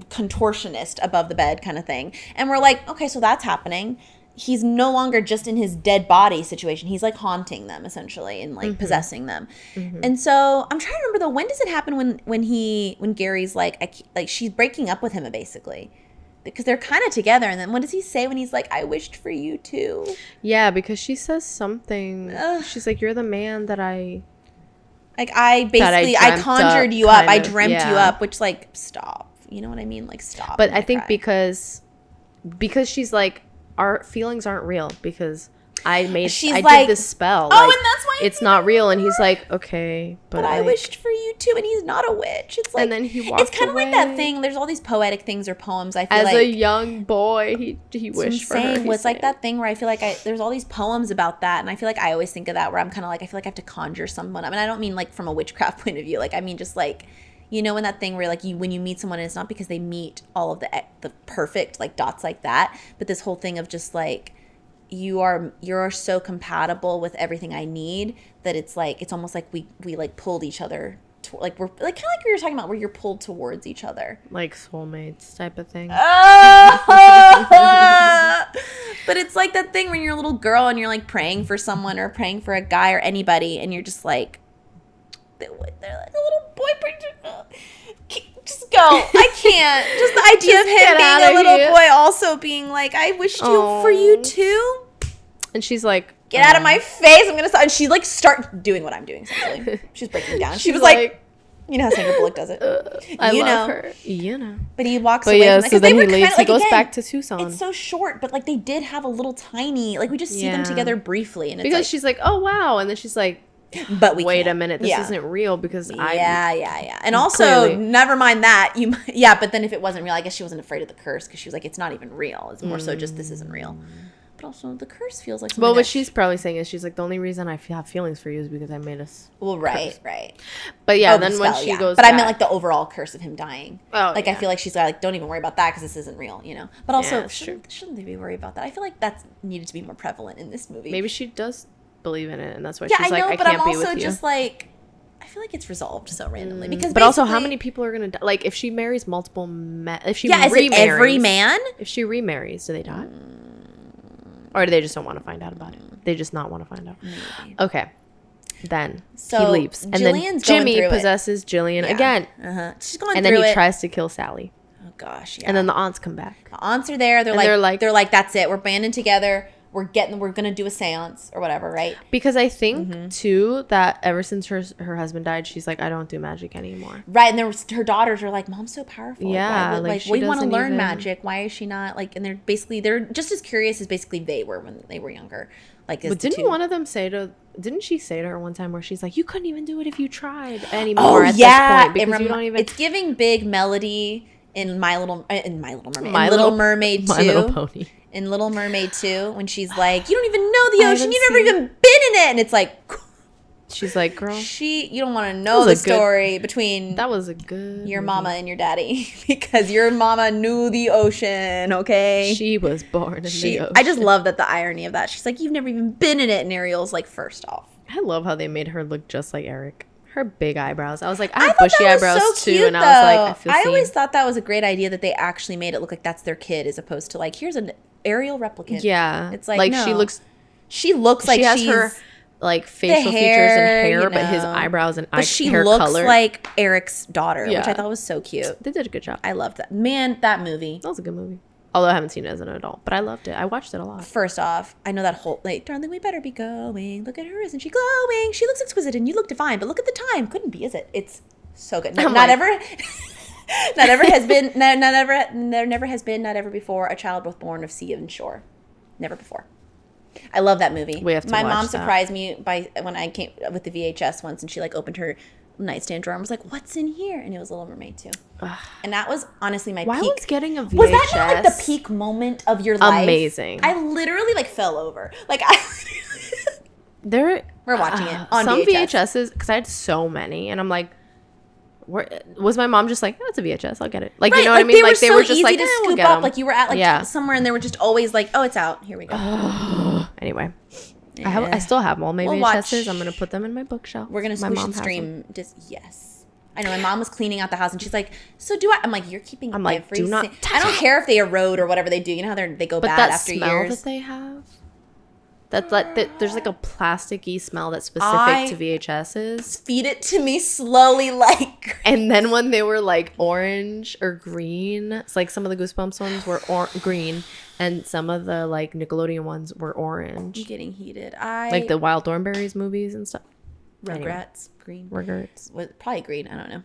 contortionist above the bed kind of thing. And we're like, okay, so that's happening. He's no longer just in his dead body situation. He's like haunting them essentially and like possessing them. And so I'm trying to remember though, when does it happen when Gary's like she's breaking up with him basically? Because they're kind of together. And then what does he say when he's like, I wished for you too? Yeah, because she says something. She's like, you're the man that I... Like, I conjured you up. I dreamt you up, which like, stop. You know what I mean? Like, stop. But I think because she's like, our feelings aren't real because I did this spell. Oh, like, and that's why it's not real. And he's like, okay, but I wished for you too. And he's not a witch. It's like, and then he walked It's kind of like that thing. There's all these poetic things or poems. I feel as like a young boy, he wished for her. It's like that thing where I feel like there's all these poems about that, and I feel like I always think of that where I'm kind of like, I feel like I have to conjure someone. I mean, I don't mean like from a witchcraft point of view. Like I mean just like, you know, in that thing where like when you meet someone and it's not because they meet all of the perfect like dots like that, but this whole thing of just like, you're so compatible with everything I need that it's like, it's almost like we like pulled each other like we're like kind of like we were talking about where you're pulled towards each other, like soulmates type of thing. But it's like that thing when you're a little girl and you're like praying for someone or praying for a guy or anybody and you're just like, they're like a little boy. Just go. I can't. Just the idea of him being a little boy also being like, I wished for you too. And she's like, get out of my face. I'm going to stop. And she like start doing what I'm doing. Essentially. She's breaking down. She was like, you know how Sandra Bullock does it. I love her. You know. But he walks away from it. So then he leaves. He goes back to Tucson. It's so short, but like they did have a little tiny, like we just see them together briefly. And it's because like, she's like, oh wow. And then she's like, but wait a minute, this isn't real because and also never mind that but then if it wasn't real, I guess she wasn't afraid of the curse because she was like, it's not even real, it's more so just this isn't real. But also the curse feels like something. Well, what she's probably saying is she's like, the only reason I have feelings for you is because I made us right. But then when she goes but back, I meant like the overall curse of him dying. I feel like she's like, don't even worry about that because this isn't real, you know. But also shouldn't they be worried about that? I feel like that's needed to be more prevalent in this movie. Maybe she does believe in it and that's why she's like, I can't be with you. But I'm also just like, I feel like it's resolved so randomly because but also how many people are gonna die? Like if she marries multiple if she remarries, is it every man? If she remarries, do they die? Or do they just don't want to find out about it? They just not want to find out. Maybe. Okay. Then he leaves. And then Jimmy possesses Jillian again. She's going and through it. And then he tries to kill Sally. Oh gosh, yeah. And then the aunts come back. The aunts are there. They're like, that's it. We're banding together. We're gonna do a seance or whatever, right? Because I think too that ever since her husband died, she's like, I don't do magic anymore. Right, and her daughters are like, Mom's so powerful. Yeah, like we want to learn magic. Why is she not like? And they're just as curious as basically they were when they were younger. Like, but didn't one of them didn't she say to her one time where she's like, you couldn't even do it if you tried anymore at this point because you don't even. It's giving big Melody in My Little Mermaid 2. My Little Pony. In Little Mermaid 2, when she's like, you don't even know the ocean, you've never even been in it, and it's like, she's like, girl, you don't want to know the story between that was a good your mama and your daddy because your mama knew the ocean, okay? She was born in the ocean. I just love that the irony of that. She's like, you've never even been in it, and Ariel's like, first off, I love how they made her look just like Eric. Her big eyebrows. I was like, I have bushy eyebrows so cute, too, and I was like, I feel I always thought that was a great idea that they actually made it look like that's their kid as opposed to like, here's an Ariel replicant. Yeah, it's like no. she looks like has her like facial features and hair, but his eyebrows and hair looks color like Eric's daughter, which I thought was so cute. They did a good job. I loved that. Man, that movie. That was a good movie. Although I haven't seen it as an adult, but I loved it. I watched it a lot. First off, I know that whole like, darling, we better be going. Look at her, isn't she glowing? She looks exquisite, and you look divine. But look at the time. Couldn't be, is it? It's so good. Not ever has been. There never has been. Not ever before. A child both born of sea and shore. Never before. I love that movie. We have to My watch mom that. surprised me when I came with the VHS once, and she like opened her nightstand drawer and was like, "What's in here?" And it was Little Mermaid 2. And that was honestly my Why peak. was getting a VHS? Was that not like the peak moment of your life? Amazing. I literally like fell over. Like we're watching it on some VHS. VHSs, because I had so many, and I'm like, was my mom just like, oh, it's a VHS, I'll get it. Like, you know what I mean? Like, they were just easy like, to we'll scoop get up. 'em. Like you were at like somewhere, and they were just always like, "Oh, it's out. Here we go." Anyway, Yeah. I still have all my We'll VHSs. watch- I'm gonna put them in my bookshelf. We're gonna My mom should has stream. Yes, I know. My mom was cleaning out the house, and she's like, "So do I?" I'm like, "You're keeping." I'm like, do not I don't care if they erode or whatever they do. You know how they go But bad that after smell years. that they have, that's like there's like a plasticky smell that's specific to VHSs. Feed it to me slowly, like. And then when they were like orange or green, it's like some of the Goosebumps ones were green, and some of the like Nickelodeon ones were orange. I'm getting heated. Like the Wild Thornberrys movies and stuff. Rugrats, green. Rugrats. Probably green. I don't know.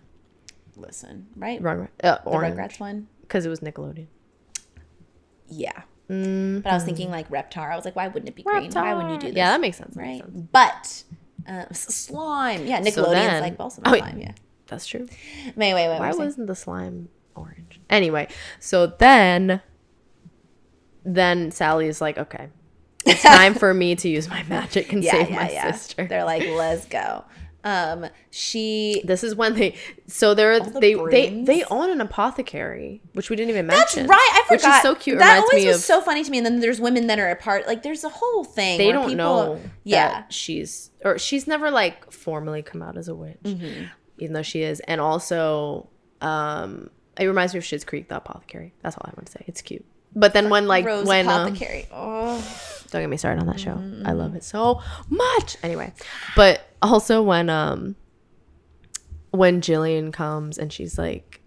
Listen, right? Orange. The Rugrats one. Because it was Nickelodeon. Yeah. But I was thinking like Reptar. I was like, why wouldn't it be green? Reptar. Why wouldn't you do this? Yeah, that makes sense. That Right. makes sense. But slime. Yeah, Nickelodeon's then- like also oh, wait. slime. Yeah. That's true. Wait. Why wasn't the slime orange? Anyway, so then Sally's like, okay, it's time for me to use my magic and save my sister. They're like, let's go. This is when they own an apothecary, which we didn't even mention. That's right. I forgot. Which is so cute. That Reminds always me was of, so funny to me. And then there's women that are a part. Like there's a whole thing. they where don't people, know yeah. that she's never like formally come out as a witch, even though she is. And also, it reminds me of Schitt's Creek, the apothecary. That's all I want to say. It's cute. But then when apothecary. Don't get me started on that show. I love it so much. Anyway, but also when Jillian comes and she's like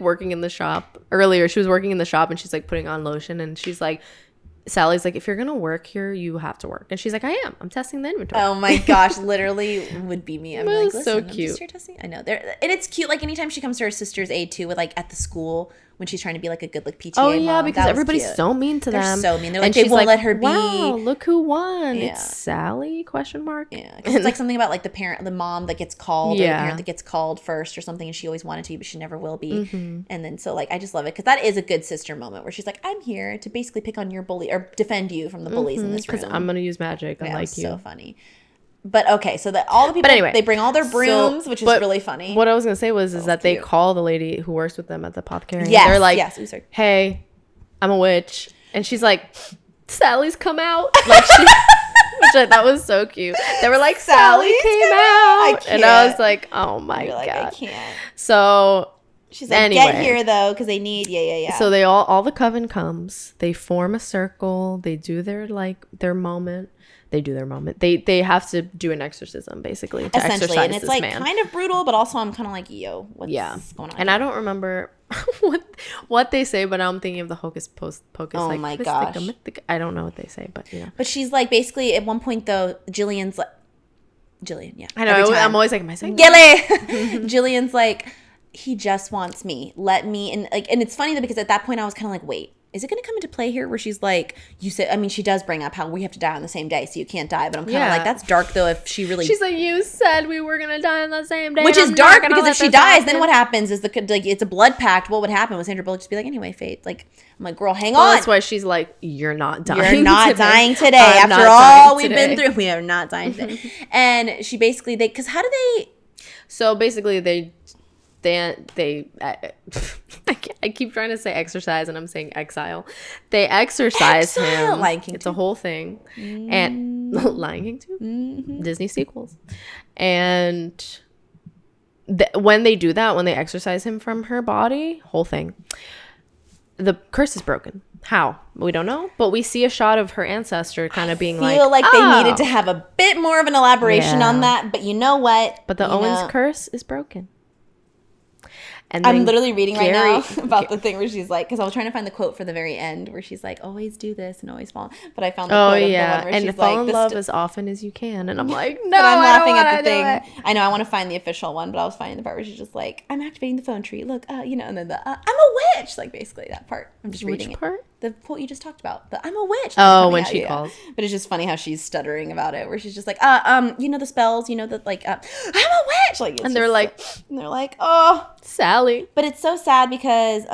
working in the shop. Earlier she was working in the shop and she's like putting on lotion, and she's like, Sally's like, if you're gonna work here, you have to work. And she's like, I'm testing the inventory. Oh my gosh, literally would be me. I'm like, listen, so I'm just cute. here testing. I know. And it's cute. Like anytime she comes to her sister's aid too, with like at the school when she's trying to be like a good like PTA Oh yeah, mom. because everybody's cute. so mean to They're them. so mean. They're like, and they she's won't like, let her be. Wow, look who won. Yeah. It's Sally? ? Yeah, 'cause it's like something about like the mom that gets called, or the parent that gets called first or something, and she always wanted to, but she never will be. And then so like I just love it because that is a good sister moment where she's like, I'm here to basically pick on your bully or defend you from the bullies in this room. Because I'm gonna use magic. I like you. So funny. But okay, so that all the people, anyway, they bring all their brooms, which is really funny. What I was gonna say was that they cute. call the lady who works with them at the apothecary. Yes, They're like, yes. Ooh, sorry. hey, I'm a witch, and she's like, Sally's come out, like she, which I thought was so cute. They were like, Sally came out, and I was like, oh my god, I can't. So She's like, anyway, get here though, because they need yeah. So they all the coven comes. They form a circle. They do their moment. They do their moment. They have to do an exorcism basically to essentially, exorcise and it's this like man. kind of brutal, but also I'm kind of like, yo, what's going on? And I don't remember what they say, but I'm thinking of the hocus pocus. Oh like, my mystica, gosh. mythica. I don't know what they say, but yeah. But she's like basically at one point though, Jillian, yeah. I know. I'm always like, am I saying Jillian's like, he just wants me. Let me, and it's funny though because at that point I was kind of like, wait, is it going to come into play here where she's like, you said, I mean, she does bring up how we have to die on the same day, so you can't die. But I'm kind of like, that's dark though. If she really, she's like, you said we were gonna die on the same day, which is dark because if she dies, then what happens is it's a blood pact. What would happen? Would Sandra Bullock just be like, anyway, Fate? Like, I'm like, girl, hang on. That's why she's like, you're not dying. You're not dying today. After all we've been through, we are not dying today. And she basically because how do they? So basically, they I keep trying to say exercise and I'm saying exile. They exorcise him. Lion King it's a whole thing. And Lion King too. Disney sequels. And when they do that, when they exorcise him from her body, whole thing, the curse is broken. How? We don't know, but we see a shot of her ancestor kind of being like, I feel like they needed to have a bit more of an elaboration on that, but you know what? But the Owens curse is broken. And I'm literally reading right now about the thing where she's like, because I was trying to find the quote for the very end where she's like, always do this and always fall. But I found the quote of the one where she's fall like, in love as often as you can. And I'm like, no, I'm laughing at the thing. I know I want to find the official one, but I was finding the part where she's just like, I'm activating the phone tree. Look, and then I'm a witch. Like basically that part. I'm just reading Which part? The quote you just talked about. The I'm a witch. Oh, when she calls. But it's just funny how she's stuttering about it, where she's just like, you know the spells, you know that like, I'm a witch. Like, and they're like, oh, Sally. But it's so sad because,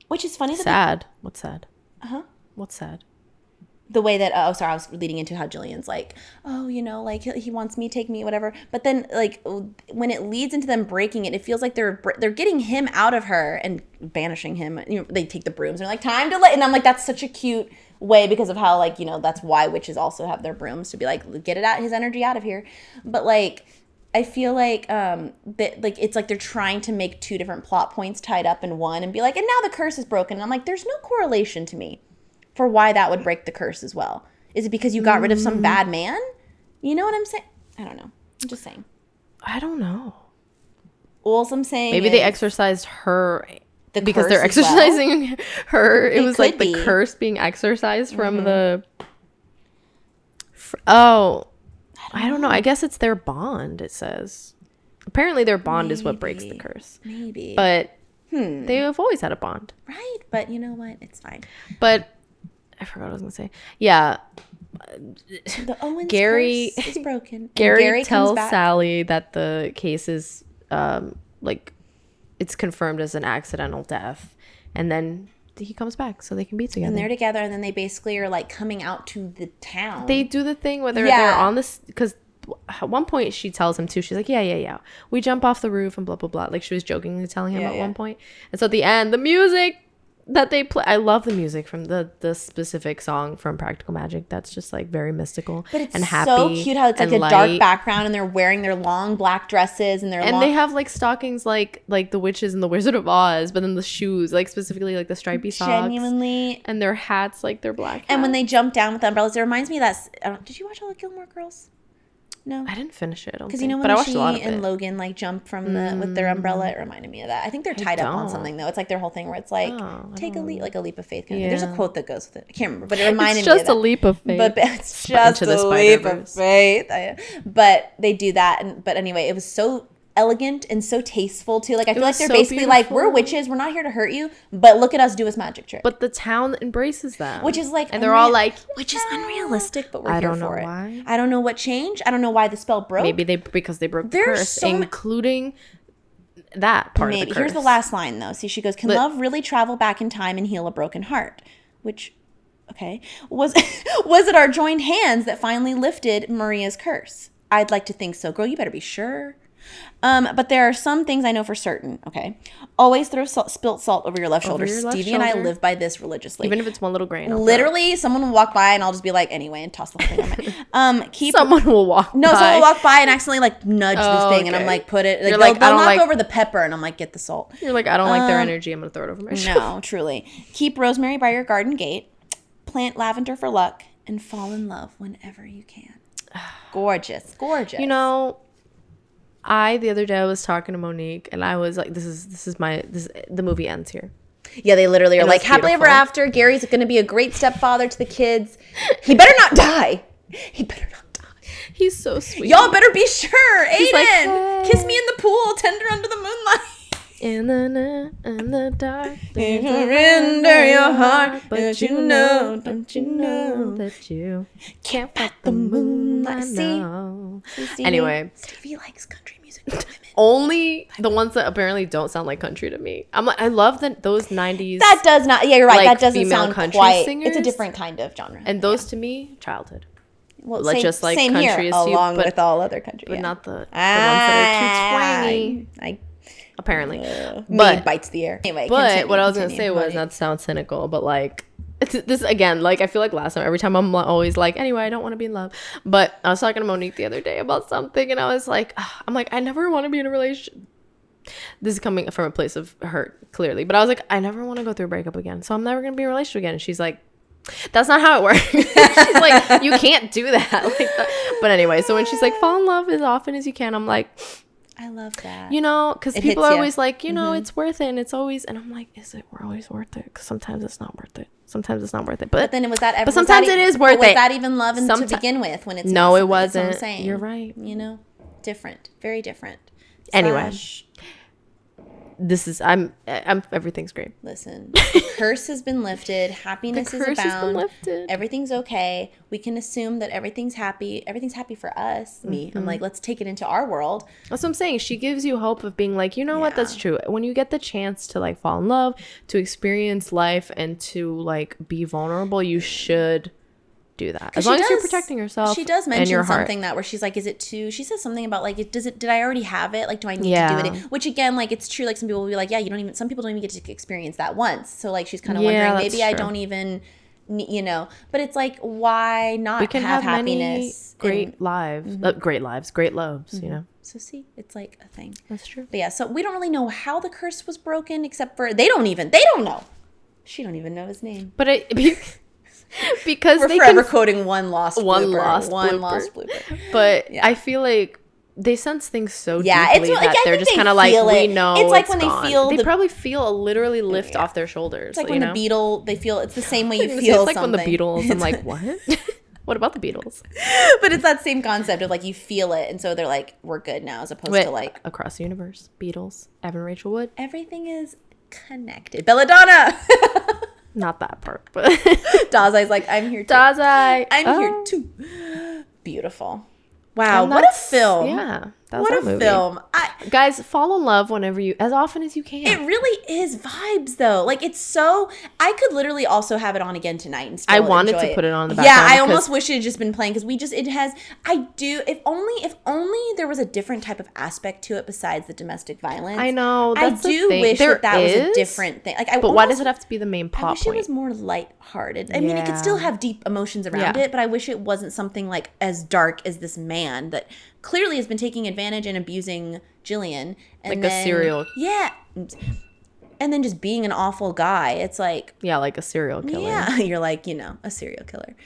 which is funny. Sad. What's sad? Uh-huh. What's sad? The way that, I was leading into how Jillian's like, oh, you know, like he wants me, take me, whatever. But then like when it leads into them breaking it, it feels like they're getting him out of her and banishing him. You know, they take the brooms and they're like, time to and I'm like, that's such a cute way because of how like, you know, that's why witches also have their brooms to be like, get it out, his energy out of here. But like, I feel like that like it's like they're trying to make two different plot points tied up in one and be like, and now the curse is broken. And I'm like, there's no correlation to me for why that would break the curse as well. Is it because you got rid of some bad man? You know what I'm saying? I don't know. I'm just saying. I don't know. All I'm saying maybe they exorcised her because they're exorcising her. It was like the curse being exorcised from the... I don't know. I guess it's their bond, it says. Apparently their bond is what breaks the curse. Maybe. But they have always had a bond. Right. But you know what? It's fine. But I forgot what I was going to say. Yeah. The Owens curse is broken. Gary tells Sally that the case is like it's confirmed as an accidental death. And then he comes back so they can be together. And they're together, and then they basically are like coming out to the town. They do the thing where they're on this, because at one point she tells him too, she's like, yeah, we jump off the roof and blah blah blah, like she was jokingly telling him at one point. And so at the end, the music that they play, I love the music from the specific song from Practical Magic. That's just like very mystical, but it's and happy, so cute how it's like a dark background and they're wearing their long black dresses and they have like stockings like the witches in the Wizard of Oz, but then the shoes like specifically like the stripy socks, genuinely, and their hats like they're black hats. And when they jump down with the umbrellas, it reminds me of that. Did you watch all the Gilmore Girls? No, I didn't finish it. Because you know when she and Logan like jump from with their umbrella, it reminded me of that. I think they're tied up on something though. It's like their whole thing where it's like take a leap, like a leap of faith. Kind of. There's a quote that goes with it. I can't remember, but it reminded me of that. It's just a leap of faith. But it's just a leap of faith. But they do that, but anyway, it was so elegant and so tasteful too. Like I feel like they're so basically beautiful. Like, we're witches, we're not here to hurt you, but look at us do this magic trick. But the town embraces them, which is like, and they're all like, which is unrealistic, but we're here for for it. Why? I don't know what changed. I don't know why the spell broke. Maybe because they broke the curse, including that part of the curse. Here's the last line though. See, she goes, "Can love really travel back in time and heal a broken heart?" Which, okay, was it our joined hands that finally lifted Maria's curse? I'd like to think so. Girl, you better be sure. But there are some things I know for certain. Okay, always throw spilt salt over your left shoulder. Stevie and I live by this religiously. Even if it's one little grain. Literally, someone will walk by and I'll just be like, anyway, and toss the whole thing on my. Someone will walk. No, someone will walk by and accidentally like nudge this thing, and I'm like, put it. Like, they'll knock over the pepper, and I'm like, get the salt. You're like, I don't like their energy. I'm gonna throw it over my shoulder. No, truly. Keep rosemary by your garden gate. Plant lavender for luck, and fall in love whenever you can. Gorgeous. You know. The other day I was talking to Monique and I was like, the movie ends here. Yeah, they literally are like, happily ever after. Gary's going to be a great stepfather to the kids. He better not die. He's so sweet. Y'all better be sure. Aiden, like, hey. Kiss me in the pool, tender under the moonlight. In the night, in the dark, surrender your heart, but don't you know that you can't fight the moonlight. Anyway, Stevie likes country music to women. Only the ones that apparently don't sound like country to me. I'm like, I love those 90s. That does not. Yeah, you're right. Like, that doesn't sound country quite. Singers. It's a different kind of genre. And those to me, childhood. Well, like, just like same country here, is along with all other country, but not the ones that are too twangy. Apparently, but bites the air. Anyway, but what I was gonna say was, not to sound cynical, but like this again, like I feel like last time, every time I'm always like, anyway, I don't want to be in love. But I was talking to Monique the other day about something, and I was like, I never want to be in a relationship. This is coming from a place of hurt, clearly, but I was like, I never want to go through a breakup again, so I'm never gonna be in a relationship again. And she's like, that's not how it works. She's like, you can't do that. Like that. But anyway, so when she's like, fall in love as often as you can, I'm like, I love that. You know, because people are always like, you know, it's worth it. And it's always, and I'm like, is it always worth it? Because sometimes it's not worth it. Sometimes it's not worth it. But then was that ever? But sometimes it is worth it. Was that even love to begin with? When it's no, it wasn't. That's what I'm saying. You're right. You know, different, very different. Anyway, everything's great. Listen, the curse has been lifted. Happiness is abound. Has been lifted. Everything's okay. We can assume that everything's happy. Everything's happy for us. Me. I'm like, let's take it into our world. That's what I'm saying. She gives you hope of being like, you know what? That's true. When you get the chance to like fall in love, to experience life, and to like be vulnerable, you should do that, as long as you're protecting yourself. She does mention something that where she's like, is it too, she says something about like, did I already have it, like do I need to do it, which again, like it's true, like some people will be like, yeah, some people don't even get to experience that once, so like she's kind of wondering, maybe I don't even, but it's like, why not we can have happiness, great lives, great loves, so see, it's like a thing. That's true. But yeah, so we don't really know how the curse was broken, except for they don't know, she don't even know his name, but because we're forever quoting one lost blooper. But I feel like they sense things so deeply that they're just kind of like, we know it's like when gone. They probably feel a literally lift off their shoulders. It's like when the Beatles, they feel, it's the same way you feel. It's like when the Beatles, I'm like, what? What about the Beatles? But it's that same concept of like, you feel it, and so they're like, we're good now, as opposed to like across the universe. Beatles, Evan Rachel Wood, everything is connected. Belladonna. Not that part, but Dazai's like, I'm here too. I'm here too. Beautiful. Wow, what a film. Yeah. What a film. Guys, fall in love as often as you can. It really is vibes though. Like it's so, I could literally also have it on again tonight and still I wanted to put it on the background. Yeah, I almost wish it had just been playing because if only there was a different type of aspect to it besides the domestic violence. I know. That's I do wish that was a different thing. Like, but why does it have to be the main plot point? I wish it was more lighthearted. I mean, it could still have deep emotions around it, but I wish it wasn't something like as dark as this man that clearly has been taking advantage and abusing Jillian. And a serial. Yeah. And then just being an awful guy. It's like. Yeah, like a serial killer. Yeah. You're like, a serial killer.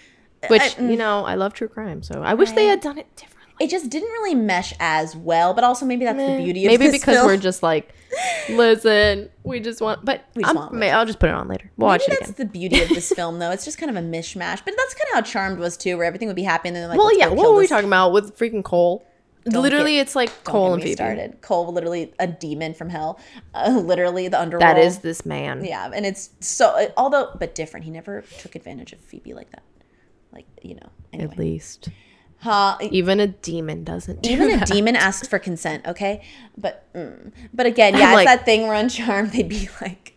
Which, I love true crime. So I wish they had done it differently. It just didn't really mesh as well. But also maybe that's the beauty of this Maybe because film. we're just like, listen, we just want. But I'll just put it on later. We'll watch it again. That's the beauty of this film, though. It's just kind of a mishmash. But that's kind of how Charmed was, too, where everything would be happy. And then like, what were we talking about with freaking Cole? It's like Cole and Phoebe. Started. Cole, literally a demon from hell. Literally the underworld. That is this man. Yeah, and it's so, but different. He never took advantage of Phoebe like that. Like, anyway. At least. Even a demon doesn't do Even that. A demon asks for consent, okay? But again, yeah, it's that thing where on Charmed they'd be like,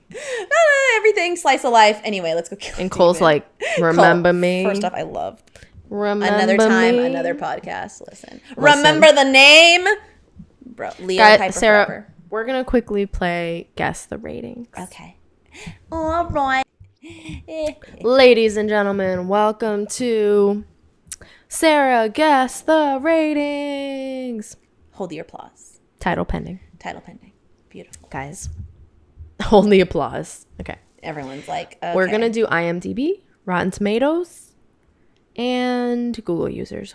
everything, slice of life. Anyway, let's go kill And Cole's like, remember Cole, me. First off, I loved. Remember another time, me. another podcast. Listen. Remember the name? Bro, Leo Piper Sarah, forever. We're going to quickly play Guess the Ratings. Okay. All right. Ladies and gentlemen, welcome to Sarah Guess the Ratings. Hold the applause. Title pending. Beautiful. Guys, hold the applause. Okay. Everyone's like, okay. We're going to do IMDb, Rotten Tomatoes, and Google users.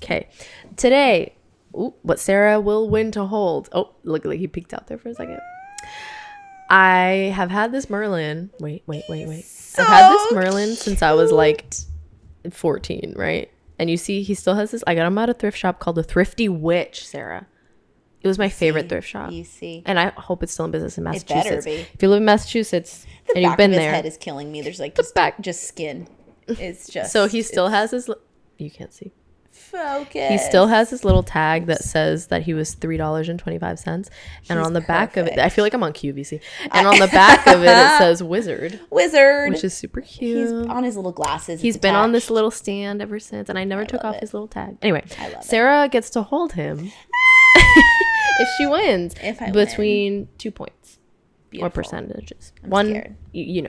Okay. Today, what Sarah will win to hold. Oh, look, he peeked out there for a second. I have had this Merlin. Wait. So I've had this Merlin since I was like 14, right? And you see, he still has this. I got him at a thrift shop called the Thrifty Witch, Sarah. It was my favorite thrift shop. You see. And I hope it's still in business in Massachusetts. It better be. If you live in Massachusetts and you've been there. The back of his head is killing me. There's like just skin. It's just. So he still has his. You can't see. Focus. He still has his little tag that says that he was $3.25, and on the back of it, I feel like I'm on QVC. And on the back of it, it says Wizard, which is super cute. He's on his little glasses. He's been on this little stand ever since, and I never took off his little tag. Anyway, Sarah gets to hold him if she wins. If I between 2 points. Beautiful. Or percentages. I'm One, scared. All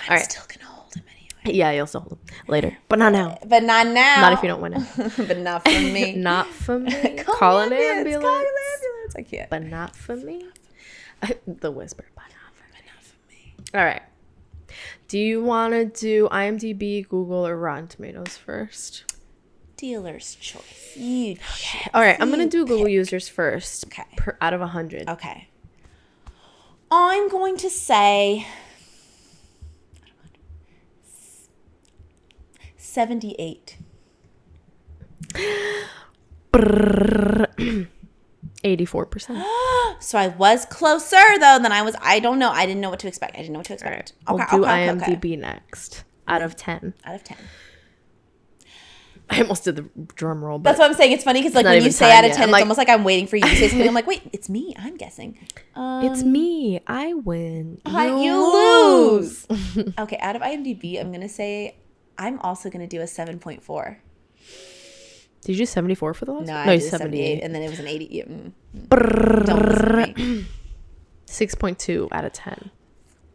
I'm right. still gonna hold him anyway. Yeah, you'll still hold him later, but not now. But not now. Not if you don't win it. But not for me. Not for me. Call an ambulance. Call an ambulance. I can't. But not for me. The whisper. But not for me. All right. Do you want to do IMDb, Google, or Rotten Tomatoes first? Dealer's choice. All right. I'm gonna do Google users first. Okay. Out of 100. Okay. I'm going to say 78. 81. 84%. So I was closer though than I was. I don't know. I didn't know what to expect. All right. We'll do IMDb next. Out of 10. Out of 10. I almost did the drum roll. But that's what I'm saying. It's funny because like when you say out of 10, it's almost like I'm waiting for you to say something. I'm like, wait, it's me. I'm guessing. It's me. I win. You lose. Okay, out of IMDb, I'm gonna say I'm also gonna do a 7.4. Did you do 74 for the last? No, I did 78, and then it was an 80. Don't listen to me. 6.2 out of 10.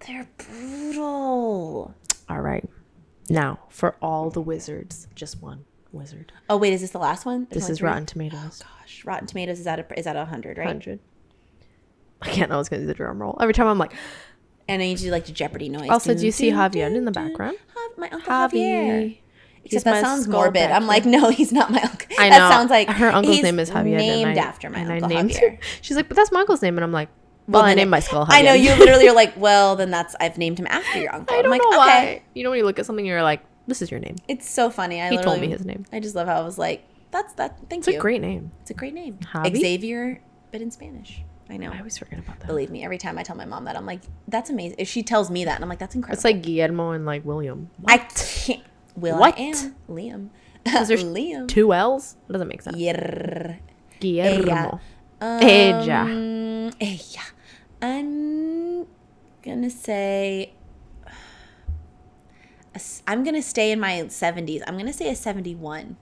They're brutal. All right. Now, for all the wizards, just one wizard. Oh wait, is this the last one? This is Rotten Tomatoes. Oh gosh, Rotten Tomatoes is at 100, right? 100. I can't know I was going to do the drum roll. Every time I'm like... And I need to do like the Jeopardy noise. Also, do you see Javier in the background? My Uncle Javier. Except that sounds morbid. Background. I'm like, no, he's not my uncle. I know. That sounds like her uncle's name is Javier. Named after my Uncle Javier. Her. She's like, but that's my uncle's name. And I'm like, well, I named my skull Javier. I know, you literally are like, well, then I've named him after your uncle. I don't know why. Okay. You know when you look at something, you're like, this is your name. It's so funny. He told me his name. I just love how I was like, thank you. It's a great name. It's a great name. Javi? Xavier, but in Spanish. I know. I always forget about that. Believe me, every time I tell my mom that, I'm like, that's amazing. If she tells me that, and I'm like, that's incredible. It's like Guillermo and like William. What? I can't. What? I am Liam. Because there's Liam. 2 L's? That doesn't make sense. Guillermo. Ella. I'm gonna say I'm gonna stay in my 70s. I'm gonna say a 71%.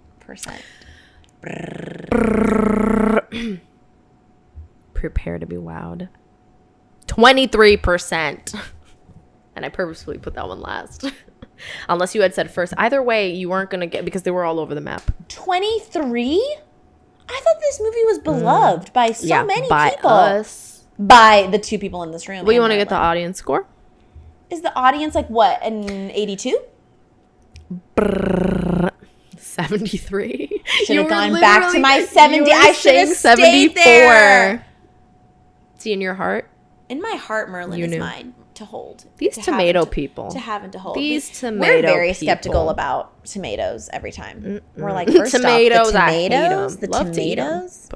Prepare to be wowed. 23%. And I purposefully put that one last. Unless you had said first. Either way, you weren't going to get, because they were all over the map. 23? I thought this movie was beloved by so many by people. Us. By the 2 people in this room. Well, you want to get the audience score? Is the audience like what, an 82? 73. Should have gone back to my 70. I should have stayed there. See, in your heart? In my heart, Merlin is mine to hold. These tomato people. To have and to hold. These tomato We're very people. skeptical about tomatoes every time. We're like, first tomatoes, off, the tomatoes, the tomatoes.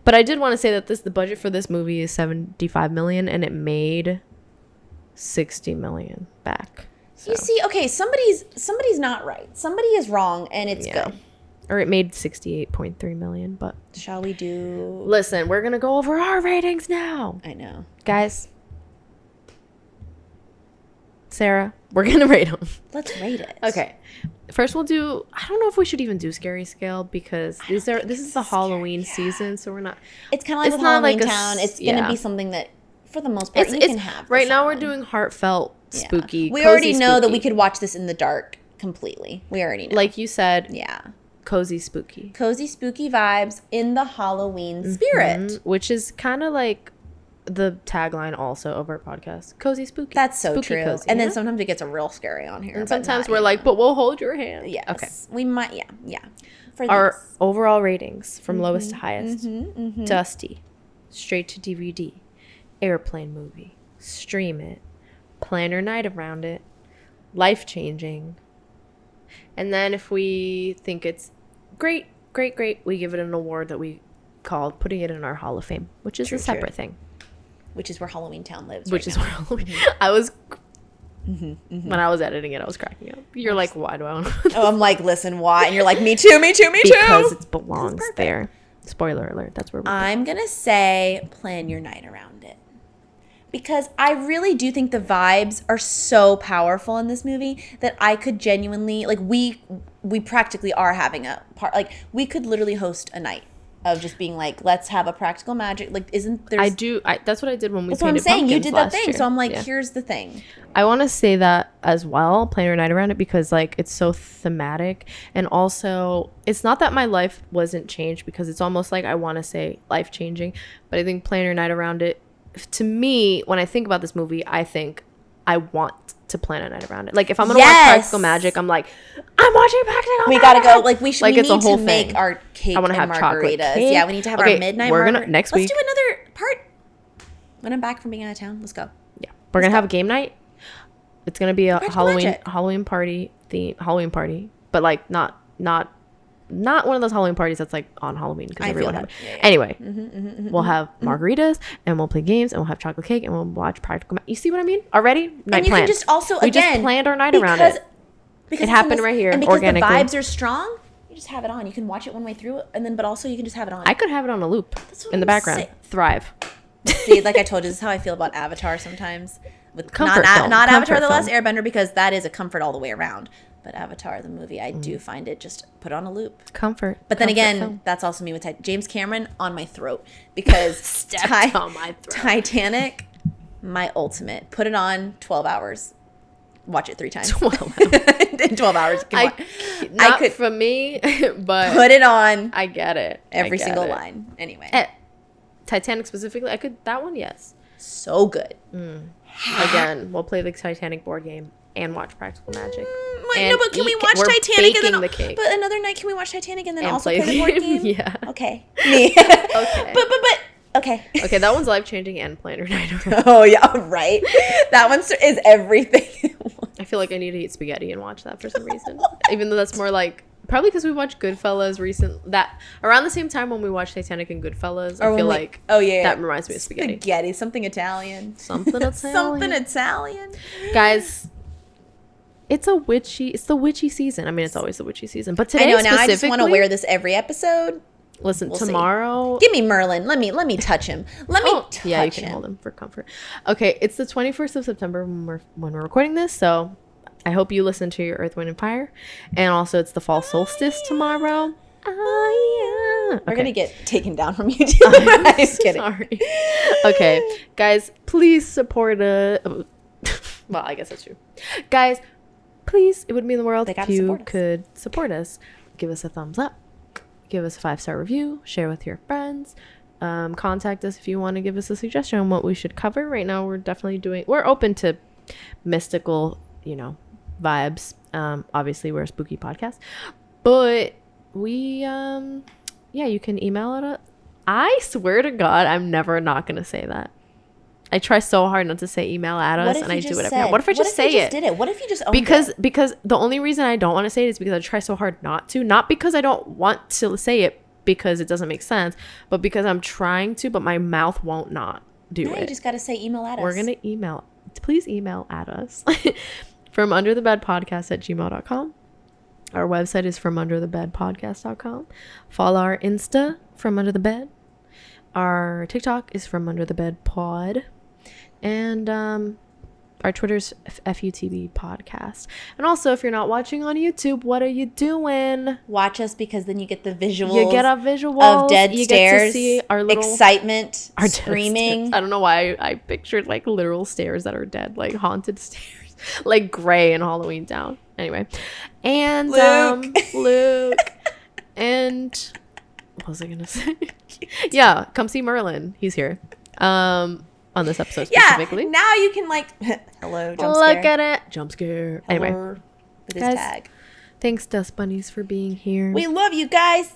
But I did want to say that the budget for this movie is $75 million, and it made $60 million back. So. You see, okay, somebody's not right. Somebody is wrong, and it's good. Or it made $68.3 million, but... Shall we do... Listen, we're going to go over our ratings now. I know. Guys. Sarah, we're going to rate them. Let's rate it. Okay. First we'll do... I don't know if we should even do Scary Scale, because this is the Halloween season, so we're not... It's kind of like with Halloween Town. It's going to be something that, for the most part, you can have. Right now we're doing heartfelt, spooky, we already know that we could watch this in the dark completely. We already know. Like you said. Yeah. Cozy spooky vibes in the Halloween spirit, which is kind of like the tagline also of our podcast. Cozy spooky. That's so spooky, true. Cozy, and then sometimes it gets a real scary on here. And sometimes we're like, but we'll hold your hand. Yes. Okay. We might. Yeah. For our overall ratings from lowest to highest: Dusty, straight to DVD, airplane movie, stream it, plan your night around it, life changing. And then if we think it's great, we give it an award that we called putting it in our Hall of Fame, which is a separate thing. Which is where Halloween Town lives. Which is where Halloween. I was when I was editing it, I was cracking up. You're like, why do I want to? Oh, I'm like, listen, why? And you're like, me too. Because it belongs there. Spoiler alert. That's where I'm gonna say plan your night around it. Because I really do think the vibes are so powerful in this movie that I could genuinely, like, we practically are having a part, like, we could literally host a night of just being like, let's have a practical magic, like, isn't there? That's what I did when we painted pumpkins last year. That's what I'm saying, you did that thing, so I'm like, here's the thing. I want to say that as well, plan your night around it, because, like, it's so thematic, and also, it's not that my life wasn't changed, because it's almost like I want to say life-changing, but I think plan your night around it, to me, when I think about this movie, I think I want to plan a night around it. Like, if I'm gonna watch Practical Magic, I'm like, I'm watching Practical Magic. We gotta go. Like, we should. Like, we it's need a whole to thing. Make our cake. I want to have chocolate cake. Yeah, we need to have our midnight. We're gonna next week. Let's do another part when I'm back from being out of town. Let's go. Yeah, we're gonna have a game night. It's gonna be a Halloween party, but like not not one of those Halloween parties that's like on Halloween because everyone have it. Yeah. Anyway, we'll have margaritas and we'll play games and we'll have chocolate cake and we'll watch Practical You see what I mean? Already? Night and you planned. can just also, we just planned our night around it. Because it happened right here, and because organically. the vibes are strong, you just have it on. You can watch it one way through, and then but also you can just have it on. I could have it on a loop in the background. Thrive. See, like I told you, this is how I feel about Avatar sometimes. With comfort not film. Not comfort Avatar: The film. Last Airbender, because that is a comfort all the way around. But Avatar, the movie, I do find it just put on a loop. Comfort. But then comfort again, film. that's also me with James Cameron on my throat because on my throat. Titanic, my ultimate. Put it on 12 hours. Watch it 3 times. 12 In 12 hours. I could for me, but put it on. I get it. Every single line. Anyway. Titanic specifically, I could that one, yes. So good. Again, we'll play the Titanic board game and watch Practical Magic. No, but can we watch Titanic and then the cake. But another night, can we watch Titanic and then and also play the board game? Yeah. Okay. Me. Okay. But okay. Okay, that one's life changing and planner night. Oh yeah, right. That one is everything. I feel like I need to eat spaghetti and watch that for some reason. Even though that's more like probably because we watched Goodfellas that around the same time when we watched Titanic and Goodfellas. I feel like that reminds me of spaghetti. Something Italian. Something Italian. Something Italian. Guys, it's the witchy season. I mean, it's always the witchy season, but today I know. Now I just want to wear this every episode. Listen, tomorrow. Give me Merlin. Let me touch him. Let me touch him. Yeah, you can hold him for comfort. Okay, it's the 21st of September when we're recording this, so I hope you listen to your Earth, Wind, and Fire. And also, it's the fall solstice tomorrow. Oh, yeah. We're going to get taken down from YouTube. I'm just kidding. Sorry. Okay, guys, please support well, I guess that's true. Guys, please, it would mean the world if you could support us. Give us a thumbs up. Give us a 5-star review. Share with your friends. Contact us if you want to give us a suggestion on what we should cover. Right now, we're open to mystical, vibes. Obviously, we're a spooky podcast. But we, you can email it. I swear to God, I'm never not going to say that. I try so hard not to say email at us, and I do it every time. What if I just say it? What if you just owned it? Because the only reason I don't want to say it is because I try so hard not to. Not because I don't want to say it because it doesn't make sense, but because I'm trying to, but my mouth won't not do it. You just got to say email at us. We're going to email. Please email at us. Fromunderthebedpodcast@gmail.com. Our website is fromunderthebedpodcast.com. Follow our Insta, From Under the Bed. Our TikTok is From Under the Bed Pod. And our Twitter's FUTB podcast. And also, if you're not watching on YouTube, what are you doing? Watch us, because then you get the visuals. You get a visual of dead you stairs. Get to see our little excitement, our screaming. I don't know why I pictured like literal stairs that are dead, like haunted stairs, like Gray in Halloween Town. Anyway, and Luke, and what was I gonna say? Yeah, come see Merlin. He's here. On this episode specifically. Yeah, now you can hello, jump scare. Look at it. Jump scare. Hello, anyway. with his tag. Thanks, Dust Bunnies, for being here. We love you guys.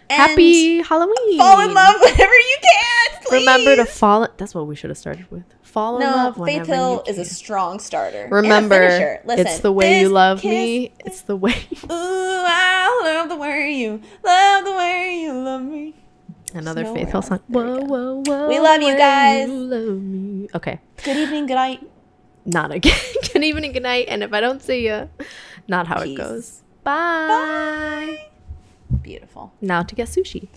And happy Halloween. Fall in love whenever you can, please. Remember to fall. That's what we should have started with. Fall in love whenever Faith Hill you can. is a strong starter. Remember, Listen, it's the way you love me. It's the way. Ooh, I love the way you love me. Another Faith Hill song. Whoa, whoa, whoa. We love you guys. You love me. Okay. Good evening, good night. Not again. Good evening, good night. And if I don't see you, not how it goes. Bye. Beautiful. Now to get sushi.